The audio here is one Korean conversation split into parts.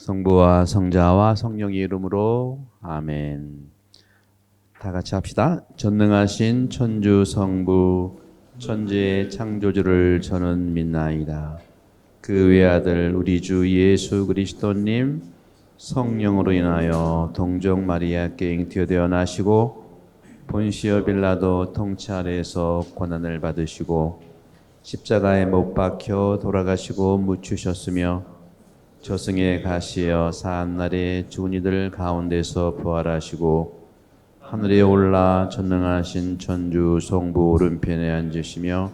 성부와 성자와 성령의 이름으로 아멘. 다 같이 합시다. 전능하신 천주 성부 천지의 창조주를 저는 믿나이다. 그 외아들 우리 주 예수 그리스도님 성령으로 인하여 동정 마리아께 잉태되어 나시고 본시어 빌라도 통치 아래에서 고난을 받으시고 십자가에 못 박혀 돌아가시고 묻히셨으며 저승에 가시어 사한날에 죽은 이들 가운데서 부활하시고 하늘에 올라 전능하신 천주 성부 오른편에 앉으시며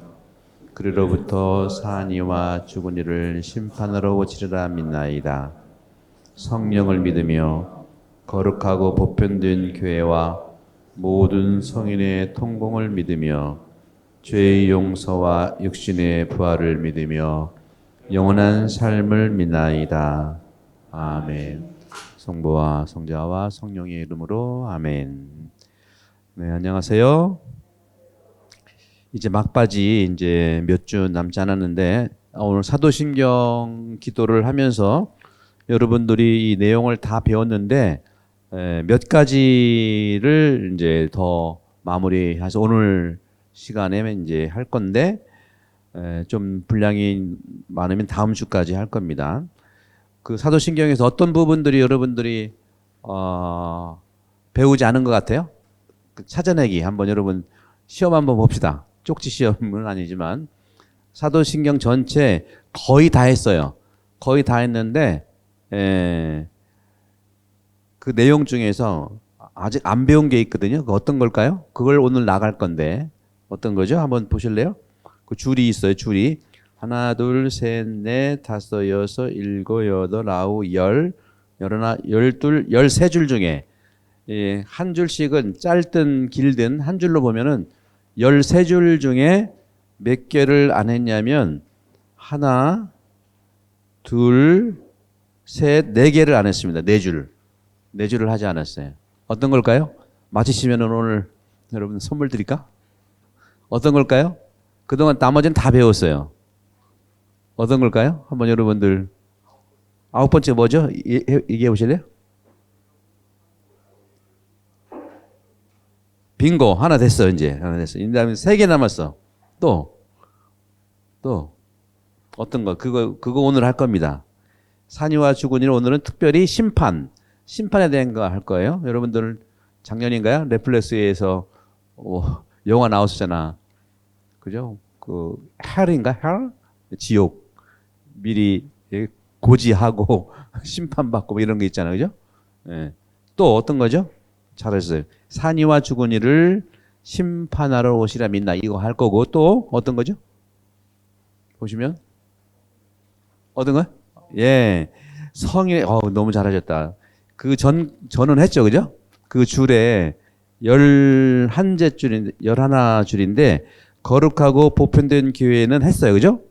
그리로부터 사한 이와 죽은 이를 심판하러 오시리라 믿나이다. 성령을 믿으며 거룩하고 보편된 교회와 모든 성인의 통공을 믿으며 죄의 용서와 육신의 부활을 믿으며 영원한 삶을 믿나이다. 아멘. 성부와 성자와 성령의 이름으로 아멘. 네, 안녕하세요. 이제 막바지 이제 몇 주 남지 않았는데 오늘 사도신경 기도를 하면서 여러분들이 이 내용을 다 배웠는데 몇 가지를 이제 더 마무리해서 오늘 시간에 이제 할 건데 좀 분량이 많으면 다음 주까지 할 겁니다. 그 사도신경에서 어떤 부분들이 여러분들이 배우지 않은 것 같아요? 그 찾아내기 한번 여러분 시험 한번 봅시다. 쪽지 시험은 아니지만 사도신경 전체 거의 다 했어요. 거의 다 했는데 그 내용 중에서 아직 안 배운 게 있거든요. 그 어떤 걸까요? 그걸 오늘 나갈 건데 어떤 거죠? 한번 보실래요? 그 줄이 있어요. 줄이 하나, 둘, 셋, 넷, 다섯, 여섯, 일곱, 여덟, 아홉, 열, 열하나, 열둘, 13줄 중에 한 줄씩은 짧든 길든 한 줄로 보면은 13줄 중에 몇 개를 안 했냐면 하나, 둘, 셋, 네 개를 안 했습니다. 네 줄. 네 줄을 하지 않았어요. 어떤 걸까요? 맞히시면 오늘 여러분 선물 드릴까? 어떤 걸까요? 그동안 나머지는 다 배웠어요. 어떤 걸까요? 한번 여러분들 9번째 뭐죠? 얘기해 보실래요? 빙고 하나 됐어 이제 하나 됐어. 이 다음에 3개 남았어. 또 어떤 거? 그거 오늘 할 겁니다. 산이와 죽은 일 오늘은 특별히 심판에 대한 거 할 거예요. 여러분들 작년인가요? 넷플릭스에서 영화 나왔었잖아. 그죠? 그 헬인가? 헬? 지옥 미리 고지하고 심판받고 뭐 이런 게 있잖아요. 그죠? 예. 또 어떤 거죠? 잘했어요. 산이와 죽은 이를 심판하러 오시라 믿나 이거 할 거고 또 어떤 거죠? 보시면 어떤 거요? 예. 성인 너무 잘하셨다. 그 전은 했죠. 그죠? 그 줄에 11줄인데 11줄인데 거룩하고 보편된 교회는 했어요. 그죠?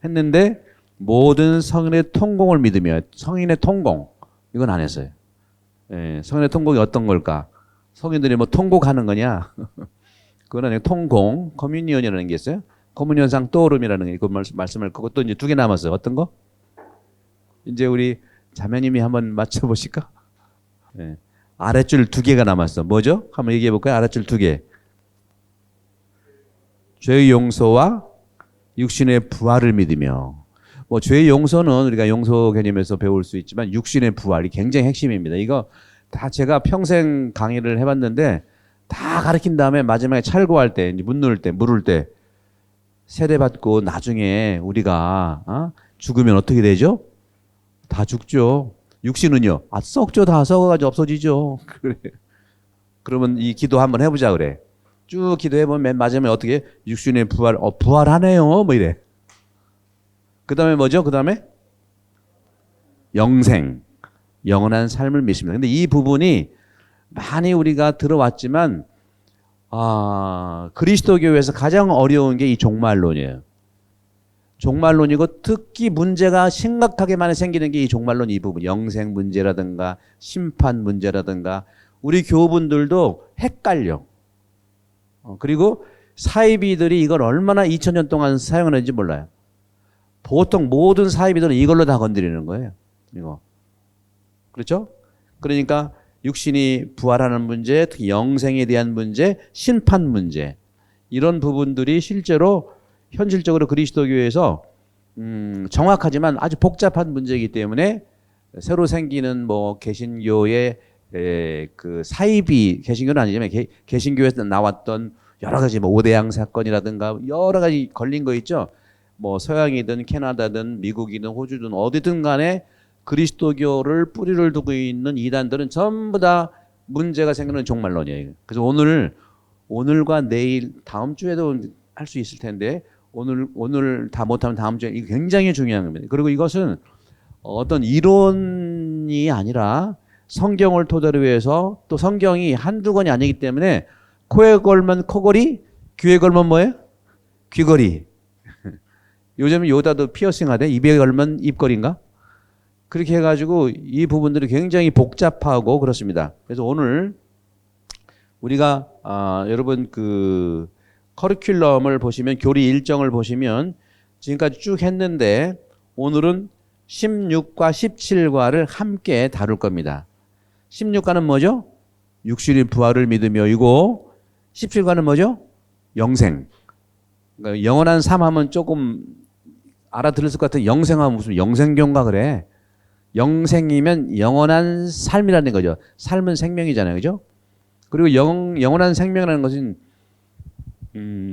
했는데 모든 성인의 통공을 믿으며 성인의 통공 이건 안 했어요. 예, 성인의 통공이 어떤 걸까? 성인들이 뭐 통곡하는 거냐? 그건 아니고 통공, 커뮤니언이라는 게 있어요. 커뮤니언상 떠오름이라는 게 그걸 말씀할 거고 또 이제 2개 남았어요. 어떤 거? 이제 우리 자매님이 한번 맞춰보실까? 예, 아랫줄 2개가 남았어. 뭐죠? 한번 얘기해 볼까요? 아랫줄 2개. 죄의 용서와 육신의 부활을 믿으며 뭐 죄의 용서는 우리가 용서 개념에서 배울 수 있지만 육신의 부활이 굉장히 핵심입니다. 이거 다 제가 평생 강의를 해봤는데 다 가르친 다음에 마지막에 찰고할 때 문 넣을 때 물을 때 세례받고 나중에 우리가 죽으면 어떻게 되죠? 다 죽죠. 육신은요? 썩죠. 다 썩어가지고 없어지죠. 그래. 그러면 이 기도 한번 해보자 그래. 쭉 기도해보면 맨 마지막에 어떻게 육신의 부활 부활하네요 뭐 이래. 그 다음에 뭐죠? 그 다음에 영생 영원한 삶을 믿습니다. 근데 이 부분이 많이 우리가 들어왔지만 그리스도교회에서 가장 어려운 게 이 종말론이에요. 종말론이고 특히 문제가 심각하게 많이 생기는 게 이 종말론 이 부분. 영생 문제라든가 심판 문제라든가 우리 교우분들도 헷갈려. 그리고 사이비들이 이걸 얼마나 2000년 동안 사용하는지 몰라요. 보통 모든 사이비들은 이걸로 다 건드리는 거예요. 이거. 그렇죠? 그러니까 육신이 부활하는 문제, 특히 영생에 대한 문제, 심판 문제 이런 부분들이 실제로 현실적으로 그리스도교에서 정확하지만 아주 복잡한 문제이기 때문에 새로 생기는 뭐 개신교의 그 사이비 개신교는 아니지만 개신교에서 나왔던 여러 가지 뭐 오대양 사건이라든가 여러 가지 걸린 거 있죠. 뭐 서양이든 캐나다든 미국이든 호주든 어디든 간에 그리스도교를 뿌리를 두고 있는 이단들은 전부 다 문제가 생기는 종말론이에요. 그래서 오늘과 내일 다음 주에도 할 수 있을 텐데 오늘 다 못하면 다음 주에 이게 굉장히 중요한 겁니다. 그리고 이것은 어떤 이론이 아니라 성경을 토대로 해서 또 성경이 한두 권이 아니기 때문에 코에 걸면 코걸이, 귀에 걸면 뭐예요? 귀걸이. 요즘 요다도 피어싱 하대. 입에 걸면 입걸인가? 그렇게 해가지고 이 부분들이 굉장히 복잡하고 그렇습니다. 그래서 오늘 우리가 여러분 그 커리큘럼을 보시면 교리 일정을 보시면 지금까지 쭉 했는데 오늘은 16과 17과를 함께 다룰 겁니다. 16과는 뭐죠? 육신의 부활을 믿으며이고 17과는 뭐죠? 영생. 그러니까 영원한 삶 하면 조금 알아들었을 것 같은 영생하면 무슨 영생경과 그래. 영생이면 영원한 삶이라는 거죠. 삶은 생명이잖아요. 그죠? 그리고 영원한 생명이라는 것은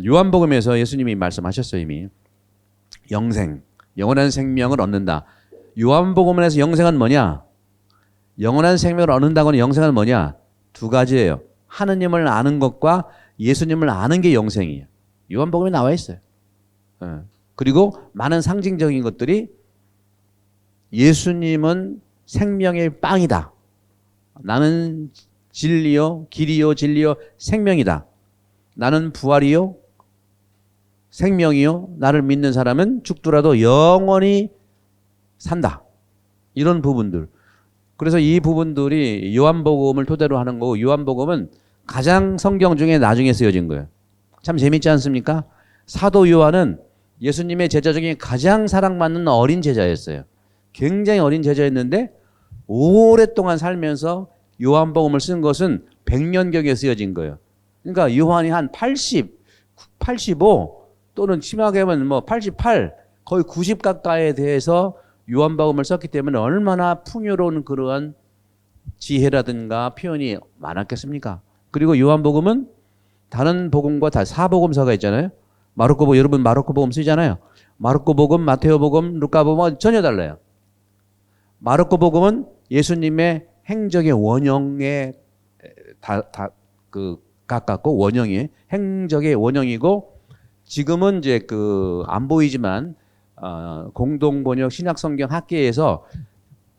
요한복음에서 예수님이 말씀하셨어요. 이미. 영생, 영원한 생명을 얻는다. 요한복음에서 영생은 뭐냐? 영원한 생명을 얻는다고는 영생은 뭐냐? 두 가지예요. 하느님을 아는 것과 예수님을 아는 게 영생이에요. 요한복음에 나와 있어요. 그리고 많은 상징적인 것들이 예수님은 생명의 빵이다. 나는 진리요, 길이요, 진리요, 생명이다. 나는 부활이요, 생명이요, 나를 믿는 사람은 죽더라도 영원히 산다. 이런 부분들. 그래서 이 부분들이 요한복음을 토대로 하는 거고 요한복음은 가장 성경 중에 나중에 쓰여진 거예요. 참 재밌지 않습니까? 사도 요한은 예수님의 제자 중에 가장 사랑받는 어린 제자였어요. 굉장히 어린 제자였는데 오랫동안 살면서 요한복음을 쓴 것은 100년경에 쓰여진 거예요. 그러니까 요한이 한 80, 85 또는 심하게 하면 뭐 88, 거의 90 가까이에 대해서 요한복음을 썼기 때문에 얼마나 풍요로운 그러한 지혜라든가 표현이 많았겠습니까? 그리고 요한복음은 다른 복음과 다 사복음서가 있잖아요. 마르코복음, 여러분 마르코복음 쓰잖아요. 마르코복음, 마테오복음, 루카복음은 전혀 달라요. 마르코복음은 예수님의 행적의 원형에 가깝고 원형이 행적의 원형이고 지금은 이제 안 보이지만 공동번역 신약성경 학계에서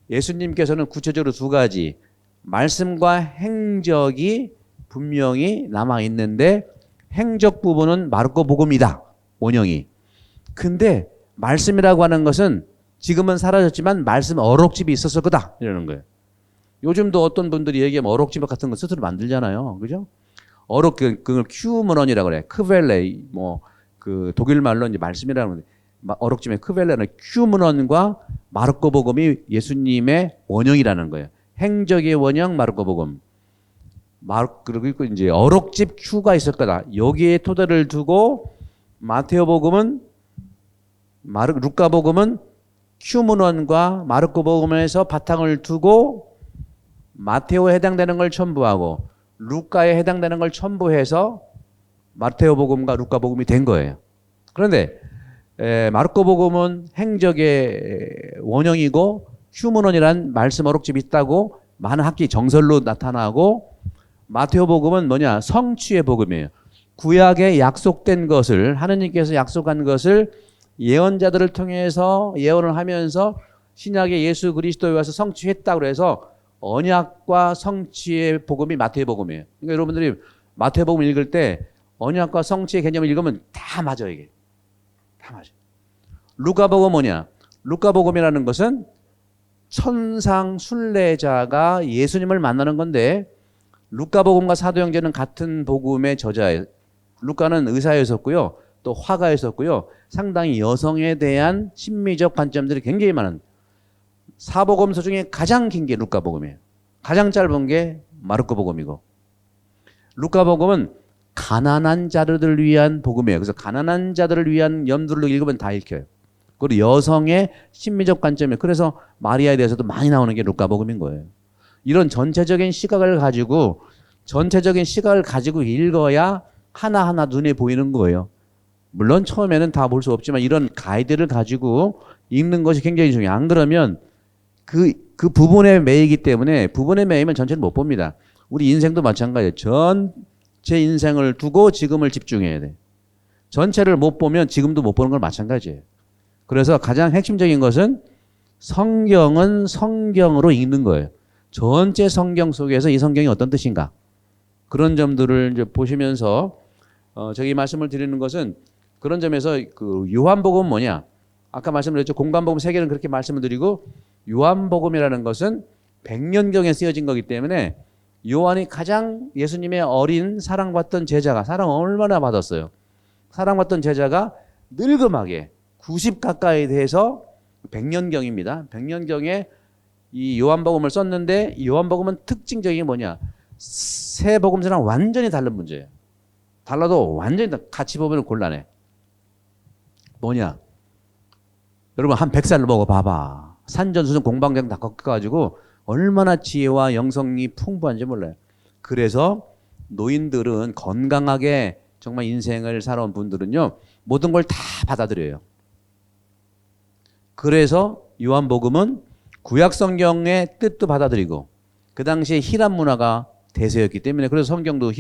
예수님께서는 구체적으로 두 가지 말씀과 행적이 분명히 남아 있는데 행적 부분은 마르코 복음이다. 원형이. 근데 말씀이라고 하는 것은 지금은 사라졌지만 말씀 어록집이 있었을 거다. 이러는 거예요. 요즘도 어떤 분들이 얘기하면 어록집 같은 거 스스로 만들잖아요. 그죠? 그걸 큐문헌이라고 그래. 크벨레, 독일 말로 이제 말씀이라는 건데, 어록집의 크벨레는 큐문헌과 마르코 복음이 예수님의 원형이라는 거예요. 행적의 원형 마르코 복음. 그리고 이제 어록집 큐가 있을 거다. 여기에 토대를 두고 마테오 복음은 루카 복음은 큐문헌과 마르코 복음에서 바탕을 두고 마테오에 해당되는 걸 첨부하고 루카에 해당되는 걸 첨부해서 마테오 복음과 루카 복음이 된 거예요. 그런데 마르코 복음은 행적의 원형이고 큐문헌이란 말씀 어록집이 있다고 많은 학기 정설로 나타나고 마테오 복음은 뭐냐? 성취의 복음이에요. 구약에 약속된 것을 하느님께서 약속한 것을 예언자들을 통해서 예언을 하면서 신약의 예수 그리스도에 와서 성취했다고 해서 언약과 성취의 복음이 마태의 복음이에요. 그러니까 여러분들이 마태의 복음 읽을 때 언약과 성취의 개념을 읽으면 다 맞아요. 이게 다 맞아요. 루카 복음 뭐냐? 루카 복음이라는 것은 천상 순례자가 예수님을 만나는 건데 루카 복음과 사도행전은 같은 복음의 저자예요. 루카는 의사였었고요. 또 화가였었고요. 상당히 여성에 대한 심미적 관점들이 굉장히 많은 사복음서 중에 가장 긴 게 루카복음이에요. 가장 짧은 게 마르코복음이고, 루카복음은 가난한 자들을 위한 복음이에요. 그래서 가난한 자들을 위한 염두를 읽으면 다 읽혀요. 그리고 여성의 심미적 관점에, 그래서 마리아에 대해서도 많이 나오는 게 루카복음인 거예요. 이런 전체적인 시각을 가지고 읽어야 하나하나 눈에 보이는 거예요. 물론 처음에는 다 볼 수 없지만 이런 가이드를 가지고 읽는 것이 굉장히 중요해요. 안 그러면 그 부분에 매이기 때문에, 부분에 매이면 전체를 못 봅니다. 우리 인생도 마찬가지예요. 전체 인생을 두고 지금을 집중해야 돼. 전체를 못 보면 지금도 못 보는 건 마찬가지예요. 그래서 가장 핵심적인 것은 성경은 성경으로 읽는 거예요. 전체 성경 속에서 이 성경이 어떤 뜻인가, 그런 점들을 이제 보시면서 저기 말씀을 드리는 것은, 그런 점에서 그 요한복음은 뭐냐, 아까 말씀드렸죠. 공관복음 3개는 그렇게 말씀을 드리고, 요한복음이라는 것은 100년경에 쓰여진 거기 때문에 요한이 가장 예수님의 어린 사랑받던 제자가, 사랑 얼마나 받았어요. 사랑받던 제자가 늙음하게 90 가까이 돼서 100년경입니다. 100년경에 이 요한복음을 썼는데, 이 요한복음은 특징적인 게 뭐냐, 새 복음서랑 완전히 다른 문제예요. 달라도 완전히 같이 보면 곤란해. 뭐냐, 여러분 한 100살로 보고 봐봐. 산전수전 공방장 다 꺾어가지고 얼마나 지혜와 영성이 풍부한지 몰라요. 그래서 노인들은, 건강하게 정말 인생을 살아온 분들은요, 모든 걸 다 받아들여요. 그래서 요한복음은 구약 성경의 뜻도 받아들이고, 그 당시에 히랍 문화가 대세였기 때문에, 그래서 성경도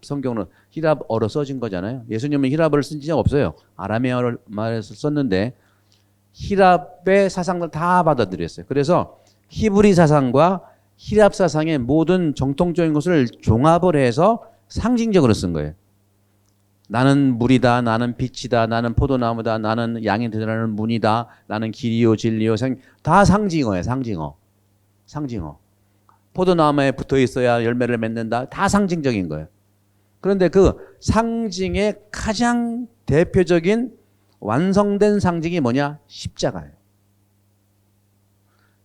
성경은 히랍어로 써진 거잖아요. 예수님은 히랍어를 쓴 적 없어요. 아람에어를 말해서 썼는데 히랍의 사상을 다 받아들였어요. 그래서 히브리 사상과 히랍 사상의 모든 정통적인 것을 종합을 해서 상징적으로 쓴 거예요. 나는 물이다, 나는 빛이다, 나는 포도나무다, 나는 양이 드러나는 문이다, 나는 길이요 진리요, 다 상징어예요. 상징어. 포도나무에 붙어 있어야 열매를 맺는다. 다 상징적인 거예요. 그런데 그 상징의 가장 대표적인 완성된 상징이 뭐냐? 십자가예요.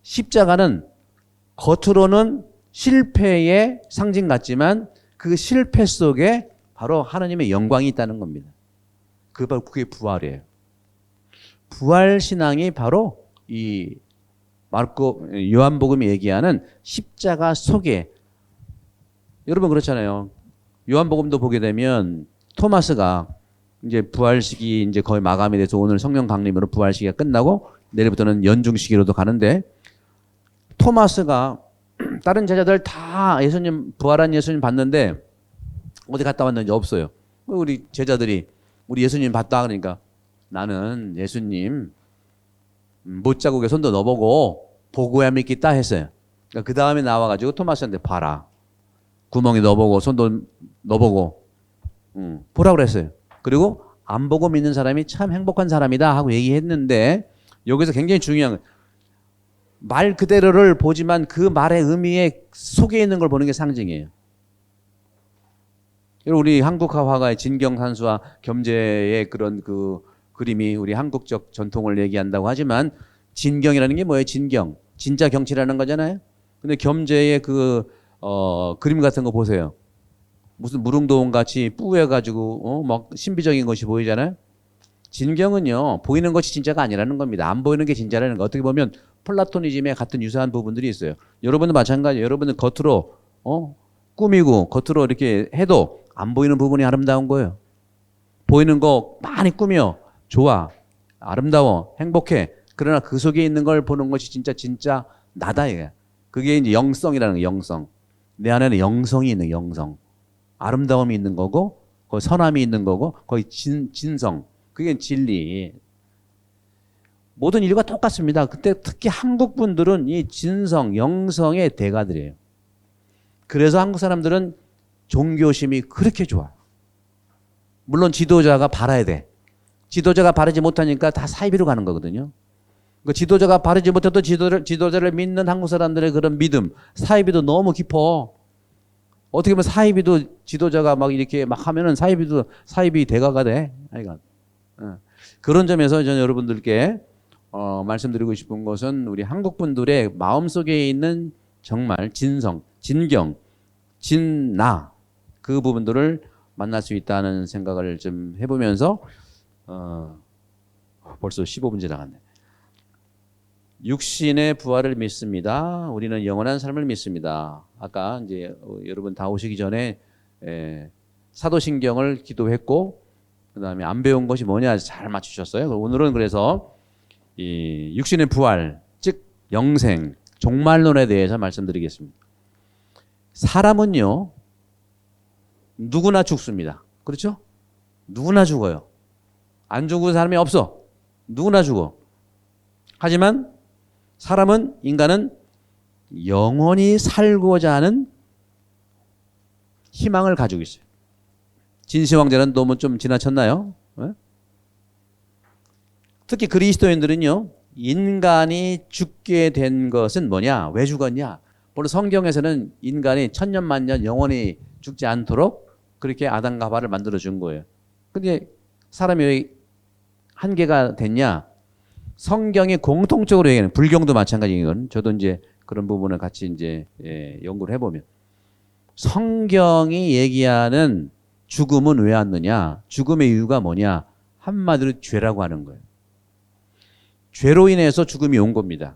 십자가는 겉으로는 실패의 상징 같지만 그 실패 속에 바로 하나님의 영광이 있다는 겁니다. 그게 부활이에요. 부활 신앙이 바로 이 요한복음이 얘기하는 십자가 속에, 여러분 그렇잖아요. 요한복음도 보게 되면 토마스가 이제 부활식이 이제 거의 마감이 돼서 오늘 성령 강림으로 부활식이 끝나고 내일부터는 연중식으로도 가는데, 토마스가 다른 제자들 다 예수님, 부활한 예수님 봤는데 어디 갔다 왔는지 없어요. 우리 제자들이 우리 예수님 봤다 그러니까, 나는 예수님 못자국에 손도 넣어보고 보고야 믿겠다 했어요. 그러니까 그 다음에 나와가지고 토마스한테 봐라, 구멍에 넣어보고 손도 넣어보고 보라 그랬어요. 그리고 안 보고 믿는 사람이 참 행복한 사람이다 하고 얘기했는데, 여기서 굉장히 중요한 말 그대로를 보지만 그 말의 의미에 속에 있는 걸 보는 게 상징이에요. 우리 한국화 화가의 진경산수와 겸재의 그런 그 그림이 우리 한국적 전통을 얘기한다고 하지만, 진경이라는 게 뭐예요? 진경, 진짜 경치라는 거잖아요. 근데 겸재의 그림 같은 거 보세요. 무슨 무릉도원 같이 뿌해가지고 막 신비적인 것이 보이잖아요. 진경은요, 보이는 것이 진짜가 아니라는 겁니다. 안 보이는 게 진짜라는 거. 어떻게 보면 플라토니즘에 같은 유사한 부분들이 있어요. 여러분도 마찬가지예요. 여러분은 겉으로 꾸미고 겉으로 이렇게 해도 안 보이는 부분이 아름다운 거예요. 보이는 거 많이 꾸며 좋아, 아름다워, 행복해. 그러나 그 속에 있는 걸 보는 것이 진짜 나다 이게. 그게 이제 영성이라는 거예요. 영성. 내 안에는 영성이 있는, 영성. 아름다움이 있는 거고, 거기 선함이 있는 거고, 거기 진성. 그게 진리. 모든 인류가 똑같습니다. 그때 특히 한국 분들은 이 진성, 영성의 대가들이에요. 그래서 한국 사람들은 종교심이 그렇게 좋아. 물론 지도자가 바라야 돼. 지도자가 바르지 못하니까 다 사이비로 가는 거거든요. 그 지도자가 바르지 못해도 지도자를 믿는 한국 사람들의 그런 믿음, 사이비도 너무 깊어. 어떻게 보면 사이비도 지도자가 막 이렇게 막 하면은 사이비 대가가 돼. 그런 점에서 저는 여러분들께 말씀드리고 싶은 것은 우리 한국 분들의 마음속에 있는 정말 진성, 진경, 진나 그 부분들을 만날 수 있다는 생각을 좀 해보면서 벌써 15분 지나갔네. 육신의 부활을 믿습니다. 우리는 영원한 삶을 믿습니다. 아까 이제 여러분 다 오시기 전에 사도신경을 기도했고 그다음에 안 배운 것이 뭐냐 잘 맞추셨어요. 오늘은 그래서 이 육신의 부활, 즉 영생, 종말론에 대해서 말씀드리겠습니다. 사람은요 누구나 죽습니다. 그렇죠? 누구나 죽어요. 안 죽은 사람이 없어. 누구나 죽어. 하지만 사람은, 인간은 영원히 살고자 하는 희망을 가지고 있어요. 진시황제는 너무 좀 지나쳤나요? 네? 특히 그리스도인들은요, 인간이 죽게 된 것은 뭐냐? 왜 죽었냐? 물론 성경에서는 인간이 천년 만년 영원히 죽지 않도록 그렇게 아담과 하와를 만들어 준 거예요. 근데 사람이 왜 한계가 됐냐? 성경이 공통적으로 얘기하는, 불경도 마찬가지인 저도 이제 그런 부분을 같이 이제 연구를 해보면 성경이 얘기하는 죽음은 왜 왔느냐? 죽음의 이유가 뭐냐? 한마디로 죄라고 하는 거예요. 죄로 인해서 죽음이 온 겁니다.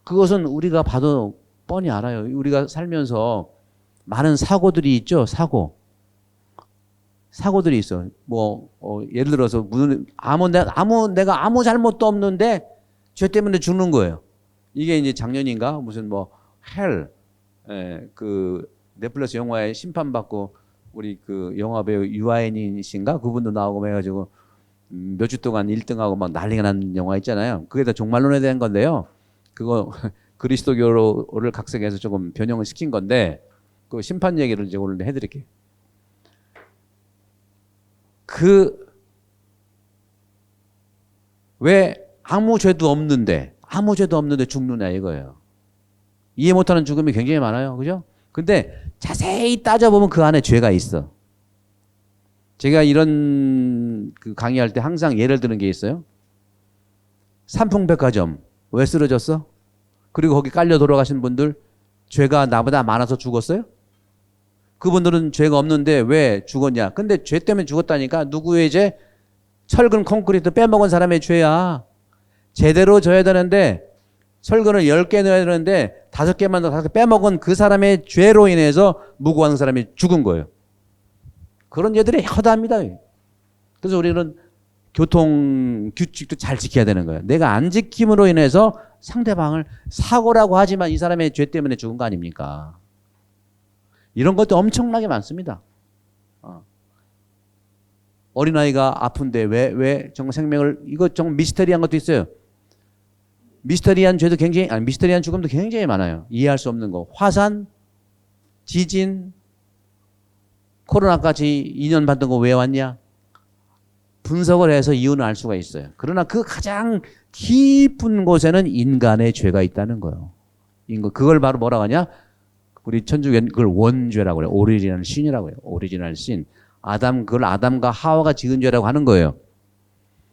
그것은 우리가 봐도 뻔히 알아요. 우리가 살면서 많은 사고들이 있죠. 사고들이 있어. 예를 들어서 내가 아무 잘못도 없는데 죄 때문에 죽는 거예요. 이게 이제 작년인가 무슨 그 넷플릭스 영화에 심판받고 우리 그 영화 배우 유아인이 씨인가 그분도 나오고 해가지고 몇 주 동안 1등하고 막 난리가 난 영화 있잖아요. 그게 다 종말론에 대한 건데요. 그거 그리스도교를 각색해서 조금 변형을 시킨 건데 그 심판 얘기를 이제 오늘 해드릴게요. 왜 아무 죄도 없는데 죽느냐 이거예요. 이해 못하는 죽음이 굉장히 많아요. 그죠? 근데 자세히 따져보면 그 안에 죄가 있어. 제가 이런 그 강의할 때 항상 예를 드는 게 있어요. 삼풍백화점 왜 쓰러졌어? 그리고 거기 깔려 돌아가신 분들 죄가 나보다 많아서 죽었어요? 그분들은 죄가 없는데 왜 죽었냐? 근데 죄 때문에 죽었다니까. 누구의 죄? 철근 콘크리트 빼먹은 사람의 죄야. 제대로 져야 되는데 철근을 10개 넣어야 되는데 5개만 더 5개 빼먹은 그 사람의 죄로 인해서 무고한 사람이 죽은 거예요. 그런 죄들이 허다합니다. 그래서 우리는 교통 규칙도 잘 지켜야 되는 거예요. 내가 안 지킴으로 인해서 상대방을 사고라고 하지만 이 사람의 죄 때문에 죽은 거 아닙니까? 이런 것도 엄청나게 많습니다. 어린아이가 아픈데 왜 정말 생명을, 이거 정말 미스터리한 것도 있어요. 미스터리한 죽음도 굉장히 많아요. 이해할 수 없는 거. 화산, 지진, 코로나까지 2년 받은 거 왜 왔냐? 분석을 해서 이유는 알 수가 있어요. 그러나 그 가장 깊은 곳에는 인간의 죄가 있다는 거예요. 그걸 바로 뭐라고 하냐? 우리 천주교는 그걸 원죄라고 그래요. 오리지널 신이라고 해요. 오리지널 신. 그걸 아담과 하와가 지은 죄라고 하는 거예요.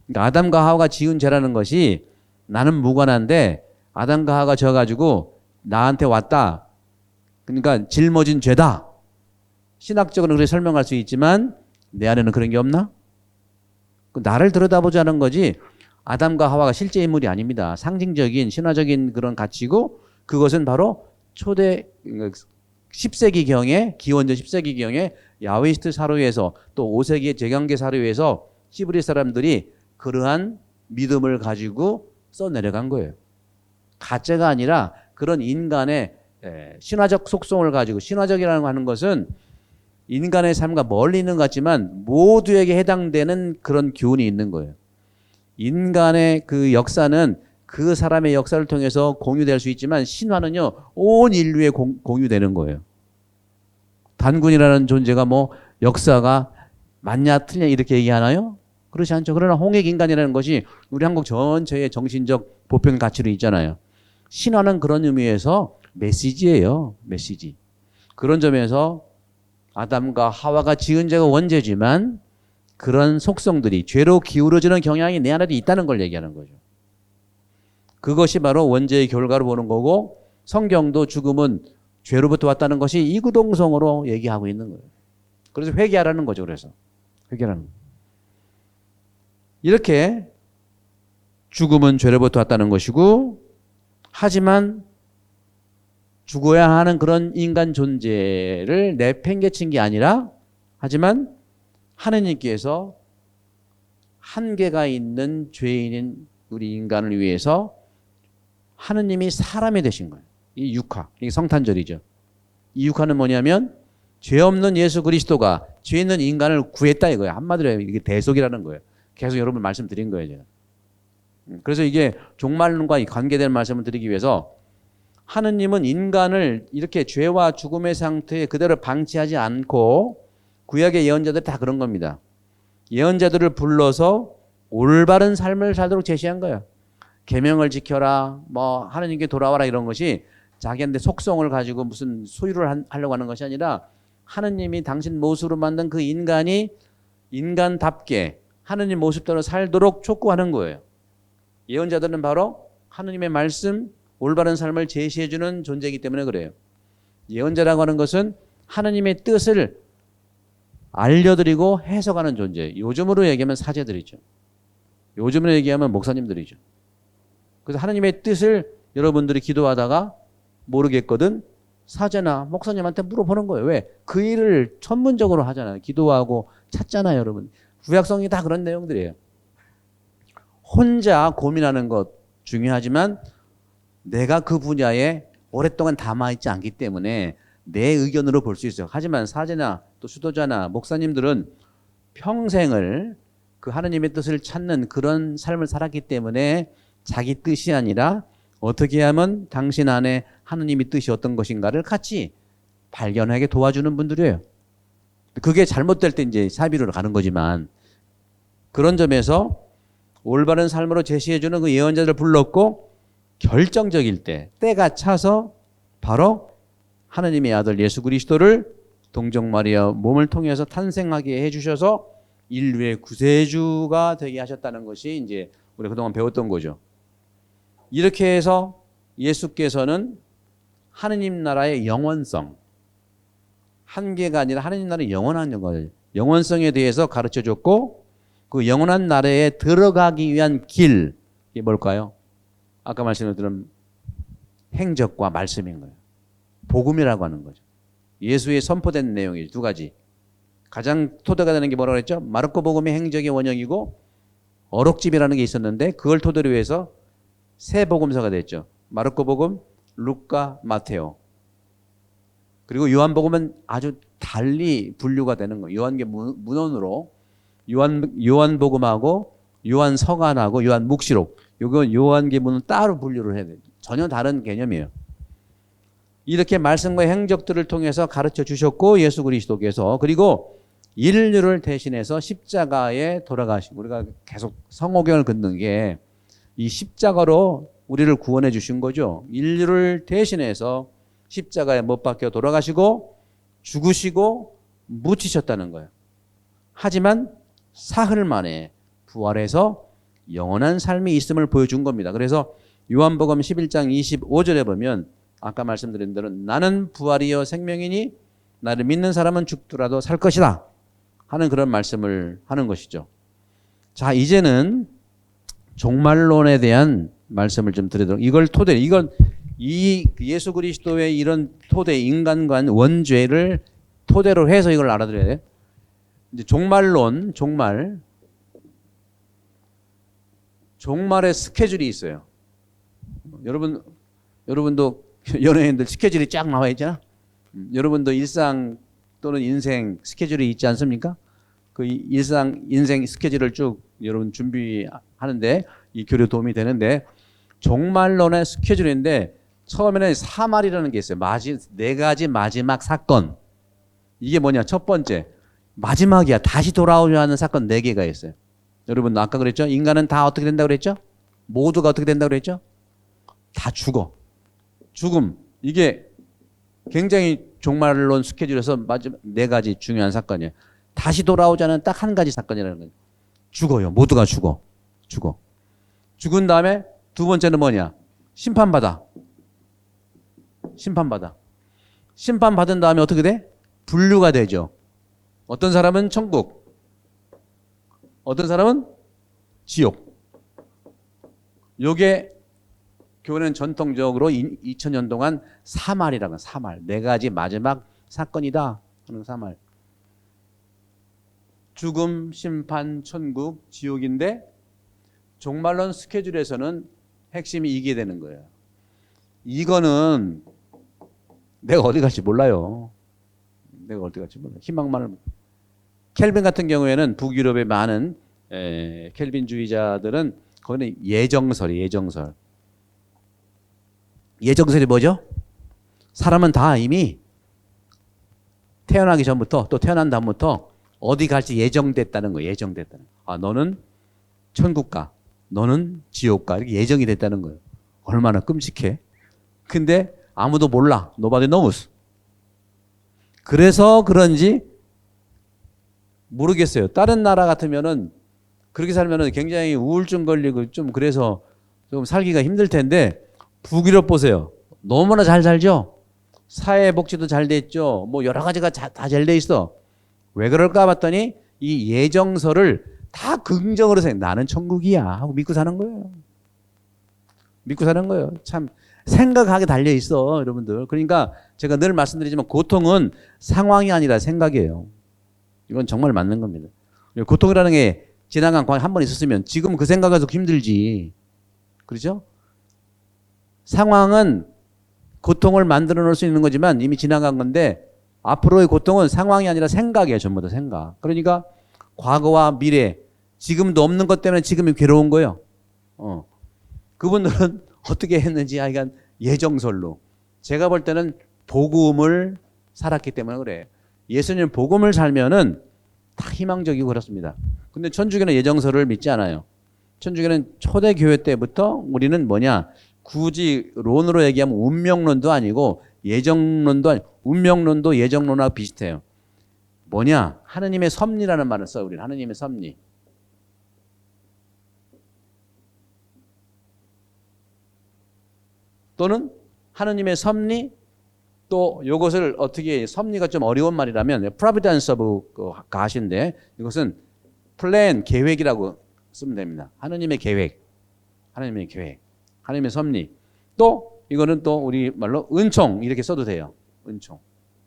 그러니까 아담과 하와가 지은 죄라는 것이 나는 무관한데 아담과 하와가 져가지고 나한테 왔다. 그러니까 짊어진 죄다. 신학적으로 그렇게 설명할 수 있지만 내 안에는 그런 게 없나? 나를 들여다보자는 거지 아담과 하와가 실제 인물이 아닙니다. 상징적인 신화적인 그런 가치고 그것은 바로 초대 10세기경에 기원전 10세기경에 야훼이스트 사료에서 또 5세기의 제경계 사료에서 히브리 사람들이 그러한 믿음을 가지고 써내려간 거예요. 가짜가 아니라 그런 인간의 신화적 속성을 가지고, 신화적이라는 거 하는 것은 인간의 삶과 멀리 있는 것 같지만 모두에게 해당되는 그런 교훈이 있는 거예요. 인간의 그 역사는 그 사람의 역사를 통해서 공유될 수 있지만 신화는요 온 인류에 공유되는 거예요. 단군이라는 존재가 역사가 맞냐 틀냐 이렇게 얘기하나요? 그렇지 않죠. 그러나 홍익인간이라는 것이 우리 한국 전체의 정신적 보편 가치로 있잖아요. 신화는 그런 의미에서 메시지예요. 메시지. 그런 점에서 아담과 하와가 지은 죄가 원죄지만 그런 속성들이 죄로 기울어지는 경향이 내 안에도 있다는 걸 얘기하는 거죠. 그것이 바로 원죄의 결과로 보는 거고 성경도 죽음은 죄로부터 왔다는 것이 이구동성으로 얘기하고 있는 거예요. 그래서 회개하라는 거죠. 그래서 회개하라는 거예요. 이렇게 죽음은 죄로부터 왔다는 것이고 하지만 죽어야 하는 그런 인간 존재를 내팽개친 게 아니라 하지만 하느님께서 한계가 있는 죄인인 우리 인간을 위해서 하느님이 사람이 되신 거예요. 이 육화, 이게 성탄절이죠. 이 육화는 뭐냐면 죄 없는 예수 그리스도가 죄 있는 인간을 구했다 이거예요. 한마디로 이게 대속이라는 거예요. 계속 여러분 말씀드린 거예요. 제가. 그래서 이게 종말론과 관계된 말씀을 드리기 위해서 하느님은 인간을 이렇게 죄와 죽음의 상태에 그대로 방치하지 않고 구약의 예언자들이 다 그런 겁니다. 예언자들을 불러서 올바른 삶을 살도록 제시한 거예요. 계명을 지켜라, 뭐 하느님께 돌아와라 이런 것이 자기한테 속성을 가지고 무슨 소유를 하려고 하는 것이 아니라 하느님이 당신 모습으로 만든 그 인간이 인간답게 하느님 모습대로 살도록 촉구하는 거예요. 예언자들은 바로 하느님의 말씀, 올바른 삶을 제시해주는 존재이기 때문에 그래요. 예언자라고 하는 것은 하느님의 뜻을 알려드리고 해석하는 존재. 요즘으로 얘기하면 사제들이죠. 요즘으로 얘기하면 목사님들이죠. 그래서 하느님의 뜻을 여러분들이 기도하다가 모르겠거든 사제나 목사님한테 물어보는 거예요. 왜? 그 일을 전문적으로 하잖아요. 기도하고 찾잖아요, 여러분. 구약성이 다 그런 내용들이에요. 혼자 고민하는 것 중요하지만 내가 그 분야에 오랫동안 담아있지 않기 때문에 내 의견으로 볼 수 있어요. 하지만 사제나 또 수도자나 목사님들은 평생을 그 하느님의 뜻을 찾는 그런 삶을 살았기 때문에 자기 뜻이 아니라 어떻게 하면 당신 안에 하느님의 뜻이 어떤 것인가를 같이 발견하게 도와주는 분들이에요. 그게 잘못될 때 이제 사비로 가는 거지만 그런 점에서 올바른 삶으로 제시해주는 그 예언자들을 불렀고 결정적일 때 때가 차서 바로 하느님의 아들 예수 그리스도를 동정 마리아 몸을 통해서 탄생하게 해주셔서 인류의 구세주가 되게 하셨다는 것이 이제 우리가 그동안 배웠던 거죠. 이렇게 해서 예수께서는 하느님 나라의 영원성, 한계가 아니라 하느님 나라의 영원한 거예요. 영원성에 대해서 가르쳐줬고 그 영원한 나라에 들어가기 위한 길, 이게 뭘까요? 아까 말씀드린 행적과 말씀인 거예요. 복음이라고 하는 거죠. 예수의 선포된 내용이 두 가지. 가장 토대가 되는 게 뭐라고 했죠? 마르코 복음의 행적의 원형이고 어록집이라는 게 있었는데 그걸 토대로 해서 세 복음서가 됐죠. 마르코 복음, 루카, 마테오. 그리고 요한 복음은 아주 달리 분류가 되는 거예요. 요한계 문헌으로 요한 복음하고 요한 서간하고 요한 묵시록. 이건 요한계 문은 따로 분류를 해야 돼요. 전혀 다른 개념이에요. 이렇게 말씀과 행적들을 통해서 가르쳐 주셨고 예수 그리스도께서 그리고 인류를 대신해서 십자가에 돌아가시고 우리가 계속 성호경을 긋는 게 이 십자가로 우리를 구원해 주신 거죠. 인류를 대신해서 십자가에 못 박혀 돌아가시고 죽으시고 묻히셨다는 거예요. 하지만 사흘 만에 부활해서 영원한 삶이 있음을 보여준 겁니다. 그래서 요한복음 11장 25절에 보면 아까 말씀드린 대로 나는 부활이요 생명이니 나를 믿는 사람은 죽더라도 살 것이다 하는 그런 말씀을 하는 것이죠. 자, 이제는 종말론에 대한 말씀을 좀 드리도록 이걸 토대로 이건 이 예수 그리스도의 이런 토대 인간관 원죄를 토대로 해서 이걸 알아들어야 돼요. 이제 종말론 종말의 스케줄이 있어요. 여러분도 연예인들 스케줄이 쫙 나와 있잖아. 여러분도 일상 또는 인생 스케줄이 있지 않습니까? 그 일상 인생 스케줄을 쭉 여러분 준비하는데 이 교류 도움이 되는데 종말론의 스케줄인데 처음에는 사말이라는 게 있어요. 네 가지 마지막 사건. 이게 뭐냐? 첫 번째 마지막이야. 다시 돌아오려 하는 사건 4개가 있어요. 여러분 아까 그랬죠? 인간은 다 어떻게 된다고 그랬죠? 모두가 어떻게 된다고 그랬죠? 다 죽어. 죽음. 이게 굉장히 종말론 스케줄에서 마지막 4가지 중요한 사건이에요. 다시 돌아오자는 딱 한 가지 사건이라는 거예요. 죽어요. 모두가 죽어. 죽은 다음에 두 번째는 뭐냐? 심판받아. 심판받은 다음에 어떻게 돼? 분류가 되죠. 어떤 사람은 천국, 어떤 사람은 지옥. 요게 교회는 전통적으로 2000년 동안 사말이라고, 사말. 네 가지 마지막 사건이다 하는 사말. 죽음, 심판, 천국, 지옥인데 종말론 스케줄에서는 핵심이 이게 되는 거예요. 이거는 내가 어디 갈지 몰라요. 희망만을. 켈빈 같은 경우에는 북유럽의 많은 켈빈주의자들은 거기는 예정설. 예정설이 뭐죠? 사람은 다 이미 태어나기 전부터 또 태어난 다음부터 어디 갈지 예정됐다는 거예요. 아, 너는 천국 가. 너는 지옥 가. 이렇게 예정이 됐다는 거예요. 얼마나 끔찍해. 근데 아무도 몰라. Nobody knows. 그래서 그런지 모르겠어요. 다른 나라 같으면은 그렇게 살면은 굉장히 우울증 걸리고 좀 그래서 좀 살기가 힘들 텐데 북유럽 보세요. 너무나 잘 살죠? 사회복지도 잘 돼 있죠? 뭐 여러 가지가 다 잘 돼 있어. 왜 그럴까 봤더니 이 예정설을 다 긍정으로 생각. 나는 천국이야 하고 믿고 사는 거예요. 참 생각하게 달려 있어, 여러분들. 그러니까 제가 늘 말씀드리지만 고통은 상황이 아니라 생각이에요. 이건 정말 맞는 겁니다. 고통이라는 게 지나간 광이 한 번 있었으면 지금 그 생각에서 힘들지. 그렇죠? 상황은 고통을 만들어 놓을 수 있는 거지만 이미 지나간 건데 앞으로의 고통은 상황이 아니라 생각이에요. 전부 다 생각. 그러니까 과거와 미래, 지금도 없는 것 때문에 지금이 괴로운 거예요. 그분들은 어떻게 했는지 하여간 예정설로. 제가 볼 때는 복음을 살았기 때문에 그래. 예수님 복음을 살면은 다 희망적이고 그렇습니다. 근데 천주교는 예정설을 믿지 않아요. 천주교는 초대교회 때부터 우리는 뭐냐? 굳이 론으로 얘기하면 운명론도 아니고 예정론도 아니고 운명론도 예정론하고 비슷해요. 뭐냐? 하느님의 섭리라는 말을 써요. 우리는 하느님의 섭리. 또는 하느님의 섭리, 또 이것을 어떻게, 섭리가 좀 어려운 말이라면 providence of God인데 이것은 플랜, 계획이라고 쓰면 됩니다. 하느님의 계획, 하느님의 섭리. 또 이거는 또 우리 말로 은총 이렇게 써도 돼요. 은총,